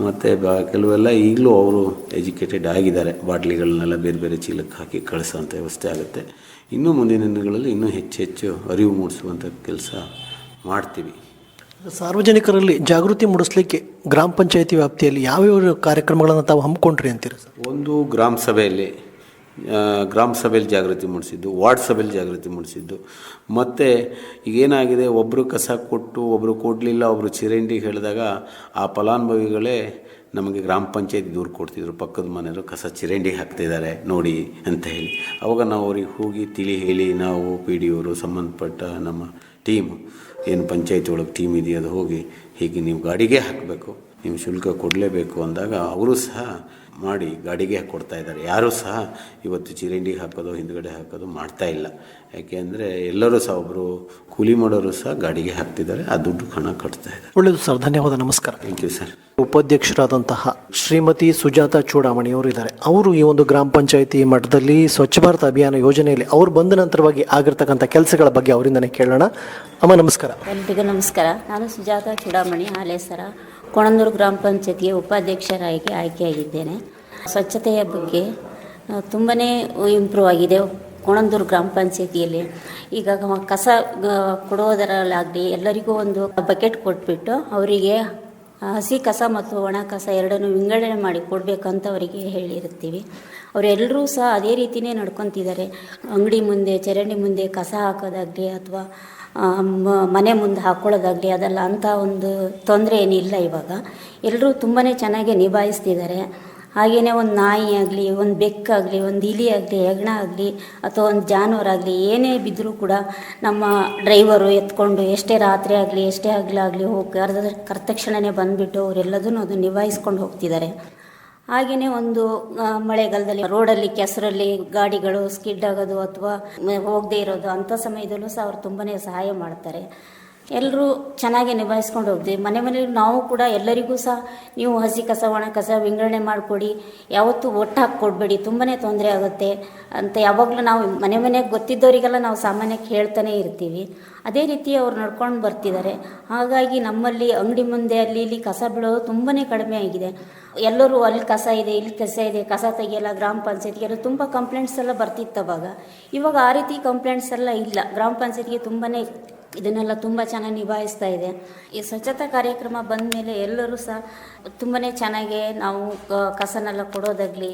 ಮತ್ತು ಕೆಲವೆಲ್ಲ ಈಗಲೂ ಅವರು ಎಜುಕೇಟೆಡ್ ಆಗಿದ್ದಾರೆ, ಬಾಟ್ಲಿಗಳನ್ನೆಲ್ಲ ಬೇರೆ ಬೇರೆ ಚೀಲಕ್ಕೆ ಹಾಕಿ ಕಳಿಸೋಂಥ ವ್ಯವಸ್ಥೆ ಆಗುತ್ತೆ. ಇನ್ನೂ ಮುಂದಿನ ದಿನಗಳಲ್ಲಿ ಇನ್ನೂ ಹೆಚ್ಚು ಅರಿವು ಮೂಡಿಸುವಂಥ ಕೆಲಸ ಮಾಡ್ತೀವಿ. ಸಾರ್ವಜನಿಕರಲ್ಲಿ ಜಾಗೃತಿ ಮೂಡಿಸಲಿಕ್ಕೆ ಗ್ರಾಮ ಪಂಚಾಯತಿ ವ್ಯಾಪ್ತಿಯಲ್ಲಿ ಯಾವ್ಯಾವ ಕಾರ್ಯಕ್ರಮಗಳನ್ನು ತಾವು ಹಮ್ಮಿಕೊಂಡ್ರಿ ಅಂತೀರಿ ಸರ್? ಒಂದು ಗ್ರಾಮ ಸಭೆಯಲ್ಲಿ ಜಾಗೃತಿ ಮೂಡಿಸಿದ್ದು, ವಾರ್ಡ್ ಸಭೆಯಲ್ಲಿ ಜಾಗೃತಿ ಮೂಡಿಸಿದ್ದು, ಮತ್ತು ಈಗೇನಾಗಿದೆ, ಒಬ್ಬರು ಕಸ ಕೊಟ್ಟು ಒಬ್ಬರು ಕೊಡಲಿಲ್ಲ, ಒಬ್ಬರು ಚರಂಡಿ ಹೇಳಿದಾಗ ಆ ಫಲಾನುಭವಿಗಳೇ ನಮಗೆ ಗ್ರಾಮ ಪಂಚಾಯತ್ ದೂರು ಕೊಡ್ತಿದ್ರು, ಪಕ್ಕದ ಮನೆಯವರು ಕಸ ಚರಂಡಿ ಹಾಕ್ತಿದ್ದಾರೆ ನೋಡಿ ಅಂತ ಹೇಳಿ. ಅವಾಗ ನಾವು ಅವ್ರಿಗೆ ಹೋಗಿ ತಿಳಿ ಹೇಳಿ, ನಾವು ಪಿ ಡಿ ಅವರು ಸಂಬಂಧಪಟ್ಟ ನಮ್ಮ ಟೀಮು ಏನು ಪಂಚಾಯತಿ ಒಳಗೆ ಟೀಮ್ ಇದೆಯೋ ಅದು ಹೋಗಿ ಹೀಗೆ ನೀವು ಗಾಡಿಗೆ ಹಾಕಬೇಕು, ನೀವು ಶುಲ್ಕ ಕೊಡಲೇಬೇಕು ಅಂದಾಗ ಅವರು ಸಹ ಮಾಡಿ ಗಾಡಿಗೆ ಕೊಡ್ತಾ ಇದ್ದಾರೆ. ಯಾರೂ ಸಹ ಇವತ್ತು ಚರಂಡಿ ಹಾಕೋದು ಹಿಂದ್ಗಡೆ ಹಾಕೋದು ಮಾಡ್ತಾ ಇಲ್ಲ. ಯಾಕೆ ಅಂದರೆ ಎಲ್ಲರೂ ಸಹ ಒಬ್ಬರು ಕೂಲಿ ಮಾಡೋರು ಸಹ ಗಾಡಿಗೆ ಹಾಕ್ತಿದ್ದಾರೆ, ಆ ದುಡ್ಡು ಹಣ ಕಟ್ತಾ ಇದ್ದಾರೆ. ಒಳ್ಳೆಯದು ಸರ್, ಧನ್ಯವಾದ, ನಮಸ್ಕಾರ. Thank you sir. ಉಪಾಧ್ಯಕ್ಷರಾದಂತಹ ಶ್ರೀಮತಿ ಸುಜಾತಾ ಚೂಡಾಮಣಿ ಅವರು ಇದ್ದಾರೆ. ಅವರು ಈ ಒಂದು ಗ್ರಾಮ ಪಂಚಾಯಿತಿ ಮಟ್ಟದಲ್ಲಿ ಸ್ವಚ್ಛ ಭಾರತ ಅಭಿಯಾನ ಯೋಜನೆಯಲ್ಲಿ ಅವರು ಬಂದ ನಂತರವಾಗಿ ಆಗಿರ್ತಕ್ಕಂಥ ಕೆಲಸಗಳ ಬಗ್ಗೆ ಅವರಿಂದನೇ ಕೇಳೋಣ. ಅಮ್ಮ ನಮಸ್ಕಾರ. ಎಲ್ರಿಗೂ ನಮಸ್ಕಾರ. ನಾನು ಸುಜಾತಾ ಚೂಡಾಮಣಿ ಹಾಲೇಸರ, ಕೊಣಂದೂರು ಗ್ರಾಮ ಪಂಚಾಯತಿಗೆ ಉಪಾಧ್ಯಕ್ಷರಾಗಿ ಆಯ್ಕೆಯಾಗಿದ್ದೇನೆ. ಸ್ವಚ್ಛತೆಯ ಬಗ್ಗೆ ತುಂಬಾ ಇಂಪ್ರೂವ್ ಆಗಿದೆ ಕೊಣಂದೂರು ಗ್ರಾಮ ಪಂಚಾಯತಿಯಲ್ಲಿ. ಈಗ ಕಸ ಕೊಡೋದರಲ್ಲಾಗಲಿ ಎಲ್ಲರಿಗೂ ಒಂದು ಬಕೆಟ್ ಕೊಟ್ಬಿಟ್ಟು ಅವರಿಗೆ ಹಸಿ ಕಸ ಮತ್ತು ಒಣ ಕಸ ಎರಡನ್ನೂ ವಿಂಗಡಣೆ ಮಾಡಿ ಕೊಡಬೇಕಂತ ಅವರಿಗೆ ಹೇಳಿರ್ತೀವಿ. ಅವರೆಲ್ಲರೂ ಸಹ ಅದೇ ರೀತಿಯೇ ನಡ್ಕೊತಿದ್ದಾರೆ. ಅಂಗಡಿ ಮುಂದೆ ಚರಂಡಿ ಮುಂದೆ ಕಸ ಹಾಕೋದಾಗಲಿ ಅಥವಾ ಮನೆ ಮುಂದೆ ಹಾಕ್ಕೊಳ್ಳೋದಾಗಲಿ ಅದೆಲ್ಲ ಅಂಥ ಒಂದು ತೊಂದರೆ ಏನಿಲ್ಲ. ಇವಾಗ ಎಲ್ಲರೂ ತುಂಬಾ ಚೆನ್ನಾಗಿ ನಿಭಾಯಿಸ್ತಿದ್ದಾರೆ. ಹಾಗೆಯೇ ಒಂದು ನಾಯಿ ಆಗಲಿ, ಒಂದು ಬೆಕ್ಕಾಗಲಿ, ಒಂದು ಇಲಿ ಆಗಲಿ, ಹೆಗ್ಣ ಆಗಲಿ ಅಥವಾ ಒಂದು ಜಾನುವಾರಾಗಲಿ ಏನೇ ಬಿದ್ದರೂ ಕೂಡ ನಮ್ಮ ಡ್ರೈವರು ಎತ್ಕೊಂಡು ಎಷ್ಟೇ ರಾತ್ರಿ ಆಗಲಿ ಎಷ್ಟೇ ಹಗಲಾಗಲಿ ಹೋಗಿ ಕರ್ತಕ್ಷಣವೇ ಬಂದುಬಿಟ್ಟು ಅವರೆಲ್ಲದನ್ನು ಅದು ನಿಭಾಯಿಸ್ಕೊಂಡು ಹೋಗ್ತಿದ್ದಾರೆ. ಹಾಗೆಯೇ ಒಂದು ಮಳೆಗಾಲದಲ್ಲಿ ರೋಡಲ್ಲಿ ಕೆಸರಲ್ಲಿ ಗಾಡಿಗಳು ಸ್ಕಿಡ್ ಆಗೋದು ಅಥವಾ ಹೋಗದೇ ಇರೋದು ಅಂಥ ಸಮಯದಲ್ಲೂ ಸಹ ಅವರು ತುಂಬಾ ಸಹಾಯ ಮಾಡ್ತಾರೆ. ಎಲ್ಲರೂ ಚೆನ್ನಾಗಿ ನಿಭಾಯಿಸ್ಕೊಂಡು ಹೋಗ್ತೀವಿ. ಮನೆಯಲ್ಲಿ ನಾವು ಕೂಡ ಎಲ್ಲರಿಗೂ ಸಹ ನೀವು ಹಸಿ ಕಸ ಒಣ ಕಸ ವಿಂಗಡಣೆ ಮಾಡಿಕೊಡಿ, ಯಾವತ್ತೂ ಒಟ್ಟಾಗಿ ಕೊಡಬೇಡಿ, ತುಂಬಾ ತೊಂದರೆ ಆಗುತ್ತೆ ಅಂತ ಯಾವಾಗಲೂ ನಾವು ಮನೆಗೆ ಗೊತ್ತಿದ್ದವರಿಗೆಲ್ಲ ನಾವು ಸಾಮಾನ್ಯಕ್ಕೆ ಹೇಳ್ತಾನೆ ಇರ್ತೀವಿ. ಅದೇ ರೀತಿ ಅವ್ರು ನಡ್ಕೊಂಡು ಬರ್ತಿದ್ದಾರೆ. ಹಾಗಾಗಿ ನಮ್ಮಲ್ಲಿ ಅಂಗಡಿ ಮುಂದೆ ಅಲ್ಲಿ ಇಲ್ಲಿ ಕಸ ಬೀಳೋದು ತುಂಬಾ ಕಡಿಮೆ ಆಗಿದೆ. ಎಲ್ಲರೂ ಅಲ್ಲಿ ಕಸ ಇದೆ ಇಲ್ಲಿ ಕಸ ಇದೆ, ಕಸ ತೆಗಿಯಲ್ಲ, ಗ್ರಾಮ ಪಂಚಾಯತ್ಗೆಲ್ಲ ತುಂಬ ಕಂಪ್ಲೇಂಟ್ಸ್ ಎಲ್ಲ ಬರ್ತಿತ್ತು ಅವಾಗ. ಇವಾಗ ಆ ರೀತಿ ಕಂಪ್ಲೇಂಟ್ಸ್ ಎಲ್ಲ ಇಲ್ಲ. ಗ್ರಾಮ ಪಂಚಾಯತ್ಗೆ ತುಂಬಾ ಇದನ್ನೆಲ್ಲ ತುಂಬ ಚೆನ್ನಾಗಿ ನಿಭಾಯಿಸ್ತಾ ಇದೆ. ಈ ಸ್ವಚ್ಛತಾ ಕಾರ್ಯಕ್ರಮ ಬಂದ ಮೇಲೆ ಎಲ್ಲರೂ ಸಹ ತುಂಬಾ ಚೆನ್ನಾಗಿ ನಾವು ಕಸನೆಲ್ಲ ಕೊಡೋದಾಗಲಿ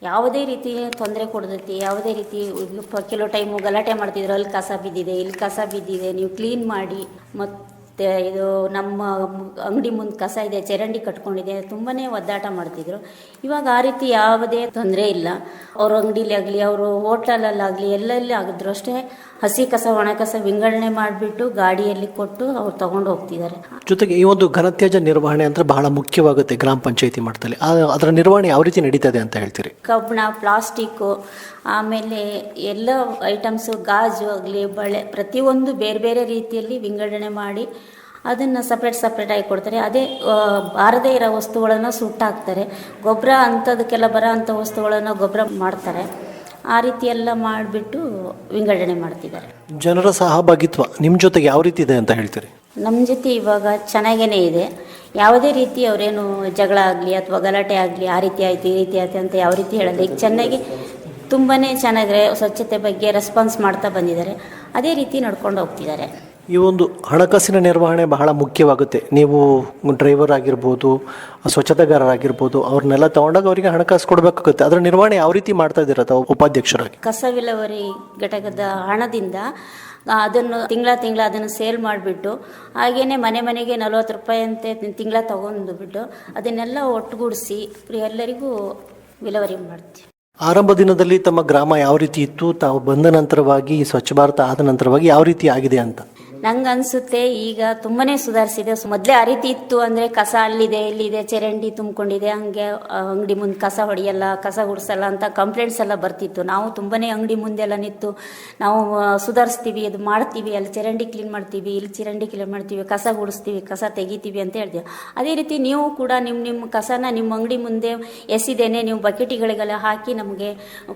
ಯಾವುದೇ ರೀತಿ ತೊಂದರೆ ಕೊಡದೈತಿ, ಯಾವುದೇ ರೀತಿ ಕೆಲವು ಟೈಮು ಗಲಾಟೆ ಮಾಡ್ತಿದ್ರು, ಅಲ್ಲಿ ಕಸ ಬಿದ್ದಿದೆ ಇಲ್ಲಿ ಕಸ ಬಿದ್ದಿದೆ ನೀವು ಕ್ಲೀನ್ ಮಾಡಿ, ಮತ್ತು ಇದು ನಮ್ಮ ಅಂಗಡಿ ಮುಂದೆ ಕಸ ಇದೆ ಚರಂಡಿ ಕಟ್ಕೊಂಡಿದೆ ತುಂಬಾ ಒದ್ದಾಟ ಮಾಡ್ತಿದ್ರು. ಇವಾಗ ಆ ರೀತಿ ಯಾವುದೇ ತೊಂದರೆ ಇಲ್ಲ. ಅವ್ರ ಅಂಗಡಿಲಿ ಆಗಲಿ ಅವರು ಹೋಟೆಲಲ್ಲಾಗಲಿ ಎಲ್ಲೆಲ್ಲಿ ಆಗಿದ್ರು ಅಷ್ಟೇ ಹಸಿ ಕಸ ಒಣ ಕಸ ವಿಂಗಡಣೆ ಮಾಡಿಬಿಟ್ಟು ಗಾಡಿಯಲ್ಲಿ ಕೊಟ್ಟು ಅವ್ರು ತೊಗೊಂಡು ಹೋಗ್ತಿದ್ದಾರೆ. ಜೊತೆಗೆ ಈ ಒಂದು ಘನತ್ಯಾಜ್ಯ ನಿರ್ವಹಣೆ ಅಂದರೆ ಬಹಳ ಮುಖ್ಯವಾಗುತ್ತೆ ಗ್ರಾಮ ಪಂಚಾಯತಿ ಮಟ್ಟದಲ್ಲಿ. ಅದರ ನಿರ್ವಹಣೆ ಯಾವ ರೀತಿ ನಡೀತದೆ ಅಂತ ಹೇಳ್ತೀರಿ? ಕಬ್ಬಣ, ಪ್ಲಾಸ್ಟಿಕ್ಕು, ಆಮೇಲೆ ಎಲ್ಲ ಐಟಮ್ಸು, ಗಾಜು ಆಗಲಿ ಬಳೆ ಪ್ರತಿಯೊಂದು ಬೇರೆ ಬೇರೆ ರೀತಿಯಲ್ಲಿ ವಿಂಗಡಣೆ ಮಾಡಿ ಅದನ್ನು ಸಪ್ರೇಟಾಗಿ ಕೊಡ್ತಾರೆ. ಅದೇ ಬಾರದೇ ಇರೋ ವಸ್ತುಗಳನ್ನು ಸುಟ್ಟಾಕ್ತಾರೆ. ಗೊಬ್ಬರ ಅಂಥದಕ್ಕೆಲ್ಲ ಬರೋ ಅಂಥ ವಸ್ತುಗಳನ್ನು ಗೊಬ್ಬರ ಮಾಡ್ತಾರೆ. ಆ ರೀತಿ ಎಲ್ಲ ಮಾಡಿಬಿಟ್ಟು ವಿಂಗಡಣೆ ಮಾಡ್ತಿದ್ದಾರೆ. ಜನರ ಸಹಭಾಗಿತ್ವ ನಿಮ್ಮ ಜೊತೆಗೆ ಯಾವ ರೀತಿ ಇದೆ ಅಂತ ಹೇಳ್ತೀರಿ? ನಮ್ಮ ಜೊತೆ ಇವಾಗ ಚೆನ್ನಾಗೇ ಇದೆ. ಯಾವುದೇ ರೀತಿ ಅವರೇನು ಜಗಳ ಆಗಲಿ ಅಥವಾ ಗಲಾಟೆ ಆಗಲಿ ಆ ರೀತಿ ಆಯಿತು ಈ ರೀತಿ ಆಯಿತು ಅಂತ ಯಾವ ರೀತಿ ಹೇಳಲ್ಲ. ಈಗ ಚೆನ್ನಾಗಿ ತುಂಬಾ ಚೆನ್ನಾಗಿ ಸ್ವಚ್ಛತೆ ಬಗ್ಗೆ ರೆಸ್ಪಾನ್ಸ್ ಮಾಡ್ತಾ ಬಂದಿದ್ದಾರೆ. ಅದೇ ರೀತಿ ನಡ್ಕೊಂಡು ಹೋಗ್ತಿದ್ದಾರೆ. ಈ ಒಂದು ಹಣಕಾಸಿನ ನಿರ್ವಹಣೆ ಬಹಳ ಮುಖ್ಯವಾಗುತ್ತೆ. ನೀವು ಡ್ರೈವರ್ ಆಗಿರ್ಬೋದು, ಸ್ವಚ್ಛತೆಗಾರರಾಗಿರ್ಬೋದು, ಅವ್ರನ್ನೆಲ್ಲ ತಗೊಂಡಾಗ ಅವರಿಗೆ ಹಣಕಾಸು ಕೊಡಬೇಕಾಗುತ್ತೆ. ಅದರ ನಿರ್ವಹಣೆ ಯಾವ ರೀತಿ ಮಾಡ್ತಾ ಇದ್ದೀರಾ ತಾವು ಉಪಾಧ್ಯಕ್ಷರಾಗಿ? ಕಸ ವಿಲೇವಾರಿ ಘಟಕದ ಹಣದಿಂದ ಅದನ್ನು ತಿಂಗಳ ಅದನ್ನು ಸೇಲ್ ಮಾಡಿಬಿಟ್ಟು ಹಾಗೆಯೇ ಮನೆಗೆ 40 ರೂಪಾಯಿ ಅಂತೆ ತಿಂಗಳ ತೊಗೊಂಡುಬಿಟ್ಟು ಅದನ್ನೆಲ್ಲ ಒಟ್ಟುಗೂಡಿಸಿ ಎಲ್ಲರಿಗೂ ವಿಲೇವಾರಿ ಮಾಡ್ತೀವಿ. ಆರಂಭ ದಿನದಲ್ಲಿ ತಮ್ಮ ಗ್ರಾಮ ಯಾವ ರೀತಿ ಇತ್ತು, ತಾವು ಬಂದ ನಂತರವಾಗಿ ಸ್ವಚ್ಛ ಭಾರತ ಆದ ನಂತರವಾಗಿ ಯಾವ ರೀತಿ ಆಗಿದೆ ಅಂತ? ನಂಗೆ ಅನಿಸುತ್ತೆ ಈಗ ತುಂಬಾ ಸುಧಾರಿಸಿದೆ. ಮೊದಲೇ ಆ ರೀತಿ ಇತ್ತು ಅಂದರೆ ಕಸ ಅಲ್ಲಿದೆ ಇಲ್ಲಿದೆ ಚರಂಡಿ ತುಂಬಿಕೊಂಡಿದೆ, ಹಂಗೆ ಅಂಗಡಿ ಮುಂದೆ ಕಸ ಹೊಡೆಯಲ್ಲ, ಕಸ ಗುಡಿಸಲ್ಲ ಅಂತ ಕಂಪ್ಲೇಂಟ್ಸ್ ಎಲ್ಲ ಬರ್ತಿತ್ತು. ನಾವು ತುಂಬಾ ಅಂಗಡಿ ಮುಂದೆಲ್ಲ ನಿಂತು ನಾವು ಸುಧಾರಿಸ್ತೀವಿ, ಅದು ಮಾಡ್ತೀವಿ, ಅಲ್ಲಿ ಚರಂಡಿ ಕ್ಲೀನ್ ಮಾಡ್ತೀವಿ, ಇಲ್ಲಿ ಚರಂಡಿ ಕ್ಲೀನ್ ಮಾಡ್ತೀವಿ, ಕಸ ಗುಡಿಸ್ತೀವಿ, ಕಸ ತೆಗಿತೀವಿ ಅಂತ ಹೇಳ್ತೀವಿ. ಅದೇ ರೀತಿ ನೀವು ಕೂಡ ನಿಮ್ಮ ಕಸನ ನಿಮ್ಮ ಅಂಗಡಿ ಮುಂದೆ ಎಸಿದೇನೆ ನೀವು ಬಕೆಟಿಗಳಿಗೆಲ್ಲ ಹಾಕಿ ನಮಗೆ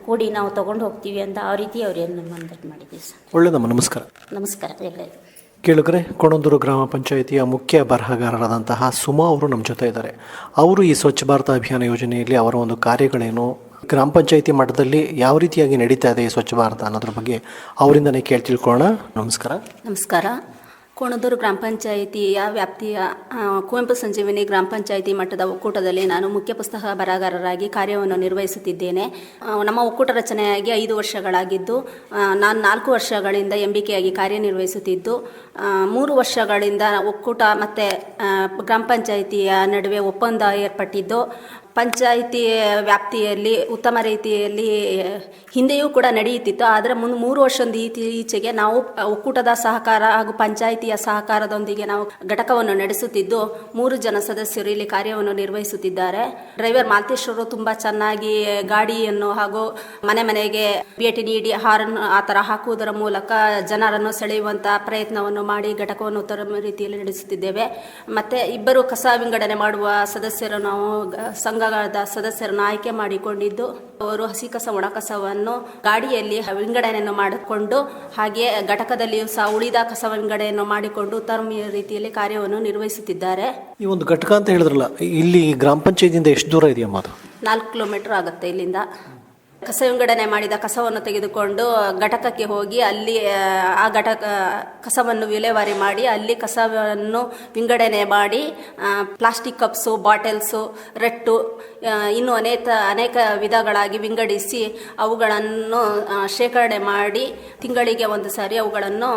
ಕೊಡಿ, ನಾವು ತೊಗೊಂಡು ಹೋಗ್ತೀವಿ ಅಂತ ಆ ರೀತಿ ಅವ್ರೇನು ನಮ್ಮ ಮನದಟ್ಟು ಮಾಡಿದ್ದೀವಿ ಸರ್. ಒಳ್ಳೆಯದಮ್ಮ, ನಮಸ್ಕಾರ. ನಮಸ್ಕಾರ ಎಲ್ಲರಿಗೂ. ಕೇಳುಗರೆ, ಕೊಣಂದೂರು ಗ್ರಾಮ ಪಂಚಾಯಿತಿಯ ಮುಖ್ಯ ಬರಹಗಾರರಾದಂತಹ ಸುಮಾ ಅವರು ನಮ್ಮ ಜೊತೆ ಇದ್ದಾರೆ. ಅವರು ಈ ಸ್ವಚ್ಛ ಭಾರತ ಅಭಿಯಾನ ಯೋಜನೆಯಲ್ಲಿ ಅವರ ಒಂದು ಕಾರ್ಯಗಳೇನು, ಗ್ರಾಮ ಪಂಚಾಯಿತಿ ಮಟ್ಟದಲ್ಲಿ ಯಾವ ರೀತಿಯಾಗಿ ನಡೀತಾ ಇದೆ ಈ ಸ್ವಚ್ಛ ಭಾರತ ಅನ್ನೋದ್ರ ಬಗ್ಗೆ ಅವರಿಂದನೇ ಕೇಳಿ ತಿಳ್ಕೊಳ್ಳೋಣ. ನಮಸ್ಕಾರ. ನಮಸ್ಕಾರ. ಕೋಣದೂರು ಗ್ರಾಮ ಪಂಚಾಯಿತಿಯ ವ್ಯಾಪ್ತಿಯ ಕುವೆಂಪು ಸಂಜೀವಿನಿ ಗ್ರಾಮ ಪಂಚಾಯಿತಿ ಮಟ್ಟದ ಒಕ್ಕೂಟದಲ್ಲಿ ನಾನು ಮುಖ್ಯ ಪುಸ್ತಕ ಬರಹಗಾರರಾಗಿ ಕಾರ್ಯವನ್ನು ನಿರ್ವಹಿಸುತ್ತಿದ್ದೇನೆ. ನಮ್ಮ ಒಕ್ಕೂಟ ರಚನೆಯಾಗಿ 5 ವರ್ಷಗಳಾಗಿದ್ದು, ನಾನು 4 ವರ್ಷಗಳಿಂದ MBK ಆಗಿ ಕಾರ್ಯನಿರ್ವಹಿಸುತ್ತಿದ್ದು, 3 ವರ್ಷಗಳಿಂದ ಒಕ್ಕೂಟ ಮತ್ತು ಗ್ರಾಮ ಪಂಚಾಯಿತಿಯ ನಡುವೆ ಒಪ್ಪಂದ ಏರ್ಪಟ್ಟಿದ್ದು, ಪಂಚಾಯಿತಿ ವ್ಯಾಪ್ತಿಯಲ್ಲಿ ಉತ್ತಮ ರೀತಿಯಲ್ಲಿ ಹಿಂದೆಯೂ ಕೂಡ ನಡೆಯುತ್ತಿತ್ತು. ಆದರೆ 3 ವರ್ಷದ ಈಚೆಗೆ ನಾವು ಒಕ್ಕೂಟದ ಸಹಕಾರ ಹಾಗೂ ಪಂಚಾಯಿತಿಯ ಸಹಕಾರದೊಂದಿಗೆ ನಾವು ಘಟಕವನ್ನು ನಡೆಸುತ್ತಿದ್ದು, 3 ಜನ ಸದಸ್ಯರು ಇಲ್ಲಿ ಕಾರ್ಯವನ್ನು ನಿರ್ವಹಿಸುತ್ತಿದ್ದಾರೆ. ಡ್ರೈವರ್ ಮಾಲ್ತೇಶ್ವರು ತುಂಬ ಚೆನ್ನಾಗಿ ಗಾಡಿಯನ್ನು ಹಾಗೂ ಮನೆ ಮನೆಗೆ ಭೇಟಿ ನೀಡಿ ಹಾರನ್ ಆ ಥರ ಹಾಕುವುದರ ಮೂಲಕ ಜನರನ್ನು ಸೆಳೆಯುವಂಥ ಪ್ರಯತ್ನವನ್ನು ಮಾಡಿ ಘಟಕವನ್ನು ಉತ್ತಮ ರೀತಿಯಲ್ಲಿ ನಡೆಸುತ್ತಿದ್ದೇವೆ. ಮತ್ತು 2 ಕಸ ವಿಂಗಡಣೆ ಮಾಡುವ ಸದಸ್ಯರು ನಾವು ಸಂಘದ ಸದಸ್ಯರನ್ನು ಆಯ್ಕೆ ಮಾಡಿಕೊಂಡಿದ್ದು, ಅವರು ಹಸಿ ಕಸ ಒಣ ಕಸವನ್ನು ಗಾಡಿಯಲ್ಲಿ ವಿಂಗಡಣೆಯನ್ನು ಮಾಡಿಕೊಂಡು, ಹಾಗೆ ಘಟಕದಲ್ಲಿಯೂ ಸಹ ಉಳಿದ ಕಸ ವಿಂಗಡಣೆಯನ್ನು ಮಾಡಿಕೊಂಡು ಉತ್ತಮ ರೀತಿಯಲ್ಲಿ ಕಾರ್ಯವನ್ನು ನಿರ್ವಹಿಸುತ್ತಿದ್ದಾರೆ. ಈ ಒಂದು ಘಟಕ ಅಂತ ಹೇಳಿದ್ರಲ್ಲ, ಇಲ್ಲಿ ಗ್ರಾಮ ಪಂಚಾಯತಿಯಿಂದ ಎಷ್ಟು ದೂರ ಇದೆಯಮ್ಮ? ಅದು 4 ಕಿಲೋಮೀಟರ್ ಆಗುತ್ತೆ ಇಲ್ಲಿಂದ. ಕಸ ವಿಂಗಡಣೆ ಮಾಡಿದ ಕಸವನ್ನು ತೆಗೆದುಕೊಂಡು ಘಟಕಕ್ಕೆ ಹೋಗಿ ಅಲ್ಲಿ ಆ ಕಸವನ್ನು ವಿಲೇವಾರಿ ಮಾಡಿ ಅಲ್ಲಿ ಕಸವನ್ನು ವಿಂಗಡಣೆ ಮಾಡಿ ಪ್ಲಾಸ್ಟಿಕ್ ಕಪ್ಸು, ಬಾಟಲ್ಸು, ರಟ್ಟು ಇನ್ನೂ ಅನೇಕ ವಿಧಗಳಾಗಿ ವಿಂಗಡಿಸಿ ಅವುಗಳನ್ನು ಶೇಖರಣೆ ಮಾಡಿ ತಿಂಗಳಿಗೆ ಒಂದು ಸಾರಿ ಅವುಗಳನ್ನು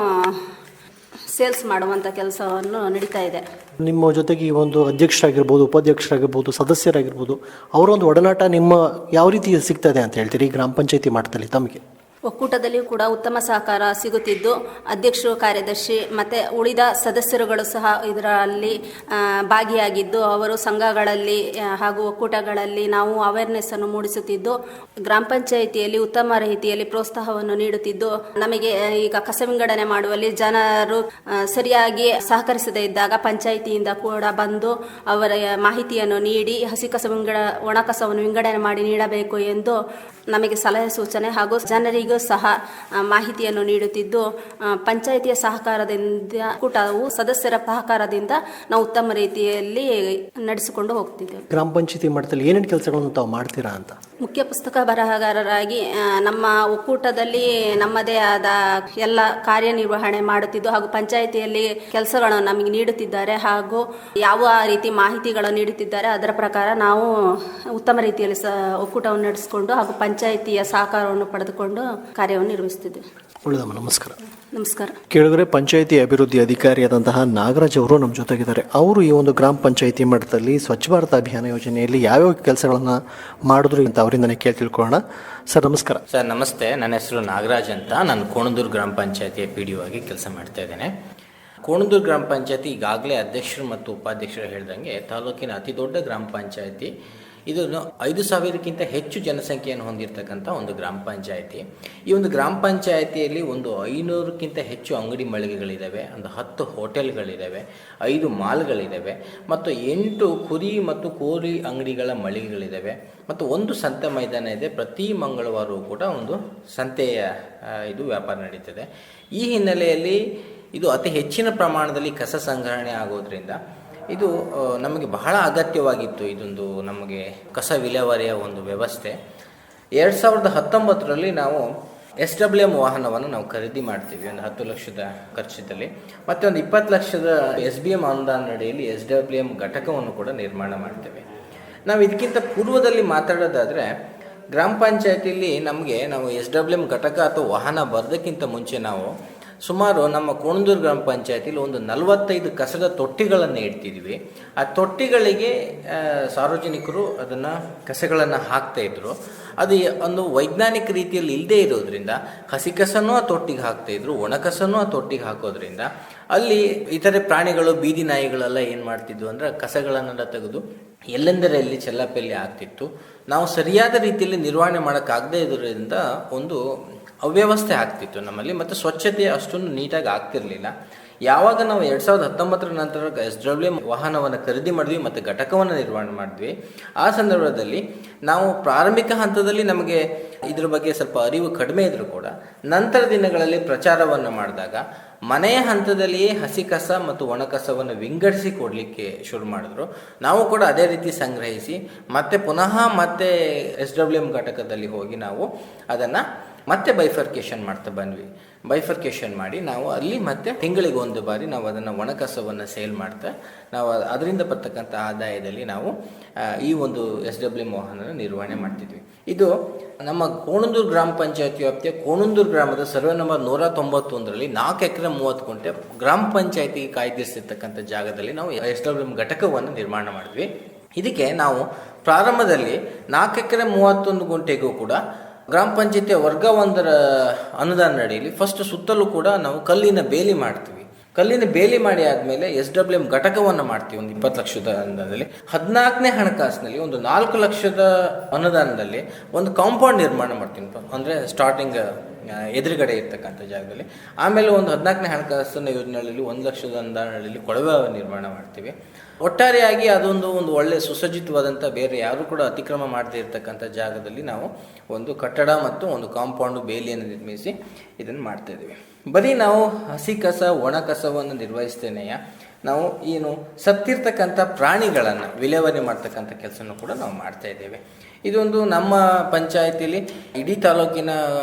ಸೇಲ್ಸ್ ಮಾಡುವಂಥ ಕೆಲಸವನ್ನು ನಡೀತಾ ಇದೆ. ನಿಮ್ಮ ಜೊತೆಗೆ ಈ ಒಂದು ಅಧ್ಯಕ್ಷರಾಗಿರ್ಬೋದು, ಉಪಾಧ್ಯಕ್ಷರಾಗಿರ್ಬೋದು, ಸದಸ್ಯರಾಗಿರ್ಬೋದು, ಅವರೊಂದು ಒಡನಾಟ ನಿಮ್ಮ ಯಾವ ರೀತಿ ಸಿಗ್ತದೆ ಅಂತ ಹೇಳ್ತೀರಿ ಈ ಗ್ರಾಮ ಪಂಚಾಯತಿ ಮಟ್ಟದಲ್ಲಿ ತಮಗೆ? ಒಕ್ಕೂಟದಲ್ಲಿಯೂ ಕೂಡ ಉತ್ತಮ ಸಹಕಾರ ಸಿಗುತ್ತಿದ್ದು, ಅಧ್ಯಕ್ಷರು, ಕಾರ್ಯದರ್ಶಿ ಮತ್ತು ಉಳಿದ ಸದಸ್ಯರುಗಳು ಸಹ ಇದರಲ್ಲಿ ಭಾಗಿಯಾಗಿದ್ದು, ಅವರು ಸಂಘಗಳಲ್ಲಿ ಹಾಗೂ ಒಕ್ಕೂಟಗಳಲ್ಲಿ ನಾವು ಅವೇರ್ನೆಸ್ಸನ್ನು ಮೂಡಿಸುತ್ತಿದ್ದು, ಗ್ರಾಮ ಪಂಚಾಯಿತಿಯಲ್ಲಿ ಉತ್ತಮ ರೀತಿಯಲ್ಲಿ ಪ್ರೋತ್ಸಾಹವನ್ನು ನೀಡುತ್ತಿದ್ದು, ನಮಗೆ ಈಗ ಕಸ ವಿಂಗಡಣೆ ಮಾಡುವಲ್ಲಿ ಜನರು ಸರಿಯಾಗಿ ಸಹಕರಿಸದೇ ಇದ್ದಾಗ ಪಂಚಾಯಿತಿಯಿಂದ ಕೂಡ ಬಂದು ಅವರ ಮಾಹಿತಿಯನ್ನು ನೀಡಿ ಹಸಿ ಕಸ ಒಣ ಕಸವನ್ನು ವಿಂಗಡಣೆ ಮಾಡಿ ನೀಡಬೇಕು ಎಂದು ನಮಗೆ ಸಲಹೆ ಸೂಚನೆ ಹಾಗೂ ಜನರಿಗೂ ಸಹ ಮಾಹಿತಿಯನ್ನು ನೀಡುತ್ತಿದ್ದು, ಪಂಚಾಯಿತಿಯ ಸಹಕಾರದಿಂದ ಒಕ್ಕೂಟವು ಸದಸ್ಯರ ಸಹಕಾರದಿಂದ ನಾವು ಉತ್ತಮ ರೀತಿಯಲ್ಲಿ ನಡೆಸಿಕೊಂಡು ಹೋಗ್ತಿದ್ದೇವೆ. ಗ್ರಾಮ ಪಂಚಾಯತಿ ಮಟ್ಟದಲ್ಲಿ ಏನೇನು ಕೆಲಸಗಳನ್ನು ತಾವು ಮಾಡ್ತೀರಾ ಅಂತ? ಮುಖ್ಯ ಪುಸ್ತಕ ಬರಹಗಾರರಾಗಿ ನಮ್ಮ ಒಕ್ಕೂಟದಲ್ಲಿ ನಮ್ಮದೇ ಆದ ಎಲ್ಲ ಕಾರ್ಯನಿರ್ವಹಣೆ ಮಾಡುತ್ತಿದ್ದು, ಹಾಗೂ ಪಂಚಾಯಿತಿಯಲ್ಲಿ ಕೆಲಸಗಳನ್ನು ನಮಗೆ ನೀಡುತ್ತಿದ್ದಾರೆ ಹಾಗೂ ಯಾವ ರೀತಿ ಮಾಹಿತಿಗಳನ್ನು ನೀಡುತ್ತಿದ್ದಾರೆ ಅದರ ಪ್ರಕಾರ ನಾವು ಉತ್ತಮ ರೀತಿಯಲ್ಲಿ ಒಕ್ಕೂಟವನ್ನು ನಡೆಸಿಕೊಂಡು ಹಾಗೂ ಪಂಚಾಯಿತಿಯ ಸಹಕಾರವನ್ನು ಪಡೆದುಕೊಂಡು ಕಾರ್ಯವನ್ನು ನಿರ್ವಹಿಸುತ್ತಿದ್ದೇವೆ. ಒಳ್ಳೆಯದಮ್ಮ, ನಮಸ್ಕಾರ. ನಮಸ್ಕಾರ. ಕೇಳಿದ್ರೆ ಪಂಚಾಯಿತಿ ಅಭಿವೃದ್ಧಿ ಅಧಿಕಾರಿಯಾದಂತಹ ನಾಗರಾಜ್ ಅವರು ನಮ್ಮ ಜೊತೆಗಿದ್ದಾರೆ. ಅವರು ಈ ಒಂದು ಗ್ರಾಮ ಪಂಚಾಯಿತಿ ಮಟ್ಟದಲ್ಲಿ ಸ್ವಚ್ಛ ಭಾರತ ಅಭಿಯಾನ ಯೋಜನೆಯಲ್ಲಿ ಯಾವ್ಯಾವ ಕೆಲಸಗಳನ್ನು ಮಾಡಿದ್ರು ಅಂತ ಅವರಿಂದನೇ ಕೇಳಿ ತಿಳ್ಕೊಳ್ಳೋಣ. ಸರ್ ನಮಸ್ಕಾರ. ಸರ್ ನಮಸ್ತೆ, ನನ್ನ ಹೆಸರು ನಾಗರಾಜ್ ಅಂತ. ನಾನು ಕೋಣದೂರು ಗ್ರಾಮ ಪಂಚಾಯತಿಯ PDO ಆಗಿ ಕೆಲಸ ಮಾಡ್ತಾ ಇದ್ದೇನೆ. ಕೋಣದೂರು ಗ್ರಾಮ ಪಂಚಾಯತಿ ಈಗಾಗಲೇ ಅಧ್ಯಕ್ಷರು ಮತ್ತು ಉಪಾಧ್ಯಕ್ಷರು ಹೇಳಿದಂಗೆ ತಾಲೂಕಿನ ಅತಿ ದೊಡ್ಡ ಗ್ರಾಮ ಪಂಚಾಯತಿ. ಇದನ್ನು 5,000ಕ್ಕಿಂತ ಹೆಚ್ಚು ಜನಸಂಖ್ಯೆಯನ್ನು ಹೊಂದಿರತಕ್ಕಂಥ ಒಂದು ಗ್ರಾಮ ಪಂಚಾಯತಿ. ಈ ಒಂದು ಗ್ರಾಮ ಪಂಚಾಯತಿಯಲ್ಲಿ ಒಂದು 500ಕ್ಕಿಂತ ಹೆಚ್ಚು ಅಂಗಡಿ ಮಳಿಗೆಗಳಿದ್ದಾವೆ, ಒಂದು 10 ಹೋಟೆಲ್ಗಳಿದ್ದಾವೆ, 5 ಮಾಲ್ಗಳಿದ್ದಾವೆ ಮತ್ತು 8 ಕುರಿ ಮತ್ತು ಕೋಳಿ ಅಂಗಡಿಗಳ ಮಳಿಗೆಗಳಿದ್ದಾವೆ ಮತ್ತು ಒಂದು ಸಂತೆ ಮೈದಾನ ಇದೆ. ಪ್ರತಿ ಮಂಗಳವಾರವೂ ಕೂಡ ಒಂದು ಸಂತೆಯ ಇದು ವ್ಯಾಪಾರ ನಡೀತದೆ. ಈ ಹಿನ್ನೆಲೆಯಲ್ಲಿ ಇದು ಅತಿ ಹೆಚ್ಚಿನ ಪ್ರಮಾಣದಲ್ಲಿ ಕಸ ಸಂಗ್ರಹಣೆ ಆಗೋದ್ರಿಂದ ಇದು ನಮಗೆ ಬಹಳ ಅಗತ್ಯವಾಗಿತ್ತು. ಇದೊಂದು ನಮಗೆ ಕಸ ವಿಲೇವಾರಿಯ ಒಂದು ವ್ಯವಸ್ಥೆ. 2019ರಲ್ಲಿ ನಾವು SWM ವಾಹನವನ್ನು ನಾವು ಖರೀದಿ ಮಾಡ್ತೀವಿ, ಒಂದು 10 ಲಕ್ಷದ ಖರ್ಚಿದಲ್ಲಿ. ಮತ್ತು ಒಂದು 20 ಲಕ್ಷದ SBM ಅನುದಾನ ಅಡಿಯಲ್ಲಿ SWM ಘಟಕವನ್ನು ಕೂಡ ನಿರ್ಮಾಣ ಮಾಡ್ತೇವೆ. ನಾವು ಇದಕ್ಕಿಂತ ಪೂರ್ವದಲ್ಲಿ ಮಾತಾಡೋದಾದರೆ, ಗ್ರಾಮ ಪಂಚಾಯತಿಯಲ್ಲಿ ನಾವು SWM ಘಟಕ ಅಥವಾ ವಾಹನ ಬರೋದಕ್ಕಿಂತ ಮುಂಚೆ ನಾವು ಸುಮಾರು ನಮ್ಮ ಕೋಣದೂರು ಗ್ರಾಮ ಪಂಚಾಯತಿಲಿ ಒಂದು 45 ಕಸದ ತೊಟ್ಟಿಗಳನ್ನು ಇಡ್ತಿದ್ವಿ. ಆ ತೊಟ್ಟಿಗಳಿಗೆ ಸಾರ್ವಜನಿಕರು ಅದನ್ನು ಕಸಗಳನ್ನು ಹಾಕ್ತಾಯಿದ್ರು. ಅದು ಒಂದು ವೈಜ್ಞಾನಿಕ ರೀತಿಯಲ್ಲಿ ಇಲ್ಲದೇ ಇರೋದ್ರಿಂದ ಹಸಿ ಕಸನೂ ಆ ತೊಟ್ಟಿಗೆ ಹಾಕ್ತಾಯಿದ್ರು, ಒಣ ಕಸನೂ ಆ ತೊಟ್ಟಿಗೆ ಹಾಕೋದ್ರಿಂದ ಅಲ್ಲಿ ಇತರೆ ಪ್ರಾಣಿಗಳು, ಬೀದಿ ನಾಯಿಗಳೆಲ್ಲ ಏನು ಮಾಡ್ತಿದ್ವು ಅಂದರೆ ಕಸಗಳನ್ನೆಲ್ಲ ತೆಗೆದು ಎಲ್ಲೆಂದರಲ್ಲಿ ಚೆಲ್ಲಾಪೆಲ್ಲಿ ಆಗ್ತಿತ್ತು. ನಾವು ಸರಿಯಾದ ರೀತಿಯಲ್ಲಿ ನಿರ್ವಹಣೆ ಮಾಡೋಕ್ಕಾಗದೇ ಇರೋದ್ರಿಂದ ಒಂದು ಅವ್ಯವಸ್ಥೆ ಆಗ್ತಿತ್ತು ನಮ್ಮಲ್ಲಿ, ಮತ್ತು ಸ್ವಚ್ಛತೆ ಅಷ್ಟೊಂದು ನೀಟಾಗಿ ಆಗ್ತಿರಲಿಲ್ಲ. ಯಾವಾಗ ನಾವು 2019 ನಂತರ SWM ವಾಹನವನ್ನು ಖರೀದಿ ಮಾಡಿದ್ವಿ ಮತ್ತು ಘಟಕವನ್ನು ನಿರ್ವಹಣೆ ಮಾಡಿದ್ವಿ, ಆ ಸಂದರ್ಭದಲ್ಲಿ ನಾವು ಪ್ರಾರಂಭಿಕ ಹಂತದಲ್ಲಿ ನಮಗೆ ಇದ್ರ ಬಗ್ಗೆ ಸ್ವಲ್ಪ ಅರಿವು ಕಡಿಮೆ ಇದ್ದರೂ ಕೂಡ ನಂತರ ದಿನಗಳಲ್ಲಿ ಪ್ರಚಾರವನ್ನು ಮಾಡಿದಾಗ ಮನೆಯ ಹಂತದಲ್ಲಿಯೇ ಹಸಿ ಕಸ ಮತ್ತು ಒಣ ಕಸವನ್ನು ವಿಂಗಡಿಸಿ ಕೊಡಲಿಕ್ಕೆ ಶುರು ಮಾಡಿದ್ರು. ನಾವು ಕೂಡ ಅದೇ ರೀತಿ ಸಂಗ್ರಹಿಸಿ ಮತ್ತೆ ಮತ್ತೆ SWM ಘಟಕದಲ್ಲಿ ಹೋಗಿ ನಾವು ಅದನ್ನು ಮತ್ತೆ ಬೈಫರ್ಕೇಷನ್ ಮಾಡ್ತಾ ಬಂದ್ವಿ. ಬೈಫರ್ಕೇಷನ್ ಮಾಡಿ ನಾವು ಅಲ್ಲಿ ಮತ್ತೆ ತಿಂಗಳಿಗೆ ಒಂದು ಬಾರಿ ನಾವು ಅದನ್ನು ಒಣಕಸವನ್ನು ಸೇಲ್ ಮಾಡ್ತಾ ನಾವು ಅದರಿಂದ ಬರ್ತಕ್ಕಂಥ ಆದಾಯದಲ್ಲಿ ನಾವು ಈ ಒಂದು SWM ವಾಹನ ನಿರ್ವಹಣೆ ಮಾಡ್ತಿದ್ವಿ. ಇದು ನಮ್ಮ ಕೋಣಂದೂರು ಗ್ರಾಮ ಪಂಚಾಯತಿ ವ್ಯಾಪ್ತಿಯ ಕೋಣಂದೂರು ಗ್ರಾಮದ ಸರ್ವೆ ನಂಬರ್ 191ರಲ್ಲಿ 4 ಎಕರೆ 30 ಗುಂಟೆ ಗ್ರಾಮ ಪಂಚಾಯತಿಗೆ ಕಾಯ್ದಿರಿಸಿರ್ತಕ್ಕಂಥ ಜಾಗದಲ್ಲಿ ನಾವು SWM ಘಟಕವನ್ನು ನಿರ್ಮಾಣ ಮಾಡಿದ್ವಿ. ಇದಕ್ಕೆ ನಾವು ಪ್ರಾರಂಭದಲ್ಲಿ 4 ಎಕರೆ 31 ಗುಂಟೆಗೂ ಕೂಡ ಗ್ರಾಮ ಪಂಚಾಯತಿಯ ವರ್ಗ 1ರ ಅನುದಾನ ಅಡಿಯಲ್ಲಿ ಫಸ್ಟ್ ಸುತ್ತಲೂ ಕೂಡ ನಾವು ಕಲ್ಲಿನ ಬೇಲಿ ಮಾಡ್ತೀವಿ. ಕಲ್ಲಿನ ಬೇಲಿ ಮಾಡಿ ಆದಮೇಲೆ SWM ಘಟಕವನ್ನು ಮಾಡ್ತೀವಿ. ಒಂದು 20 ಲಕ್ಷದ ಅನುದಾನದಲ್ಲಿ 14ನೇ ಹಣಕಾಸಿನಲ್ಲಿ ಒಂದು 4 ಲಕ್ಷದ ಅನುದಾನದಲ್ಲಿ ಒಂದು ಕಾಂಪೌಂಡ್ ನಿರ್ಮಾಣ ಮಾಡ್ತೀನಿ. ಅಂದರೆ ಸ್ಟಾರ್ಟಿಂಗ್ ಎದುರುಗಡೆ ಇರ್ತಕ್ಕಂಥ ಜಾಗದಲ್ಲಿ. ಆಮೇಲೆ ಒಂದು 14ನೇ ಹಣಕಾಸಿನ ಯೋಜನೆಗಳಲ್ಲಿ 1 ಲಕ್ಷದ ಅನುದಾನದಲ್ಲಿ ಕೊಳವೆ ನಿರ್ಮಾಣ ಮಾಡ್ತೀವಿ. ಒಟ್ಟಾರೆಯಾಗಿ ಅದೊಂದು ಒಳ್ಳೆ ಸುಸಜ್ಜಿತವಾದಂಥ ಬೇರೆ ಯಾರು ಕೂಡ ಅತಿಕ್ರಮ ಮಾಡದೇ ಇರತಕ್ಕಂಥ ಜಾಗದಲ್ಲಿ ನಾವು ಒಂದು ಕಟ್ಟಡ ಮತ್ತು ಒಂದು ಕಾಂಪೌಂಡು ಬೇಲಿಯನ್ನು ನಿರ್ಮಿಸಿ ಇದನ್ನು ಮಾಡ್ತಾಯಿದ್ದೀವಿ. ಬರೀ ನಾವು ಹಸಿ ಕಸ ಒಣ ಕಸವನ್ನು ನಿರ್ವಹಿಸ್ತೇನೆಯ ನಾವು ಏನು ಸತ್ತಿರ್ತಕ್ಕಂಥ ಪ್ರಾಣಿಗಳನ್ನು ವಿಲೇವಾರಿ ಮಾಡ್ತಕ್ಕಂಥ ಕೆಲಸನೂ ಕೂಡ ನಾವು ಮಾಡ್ತಾ ಇದ್ದೇವೆ. ಇದೊಂದು ನಮ್ಮ ಪಂಚಾಯತಿಲಿ ಇಡೀ ತಾಲೂಕಿನ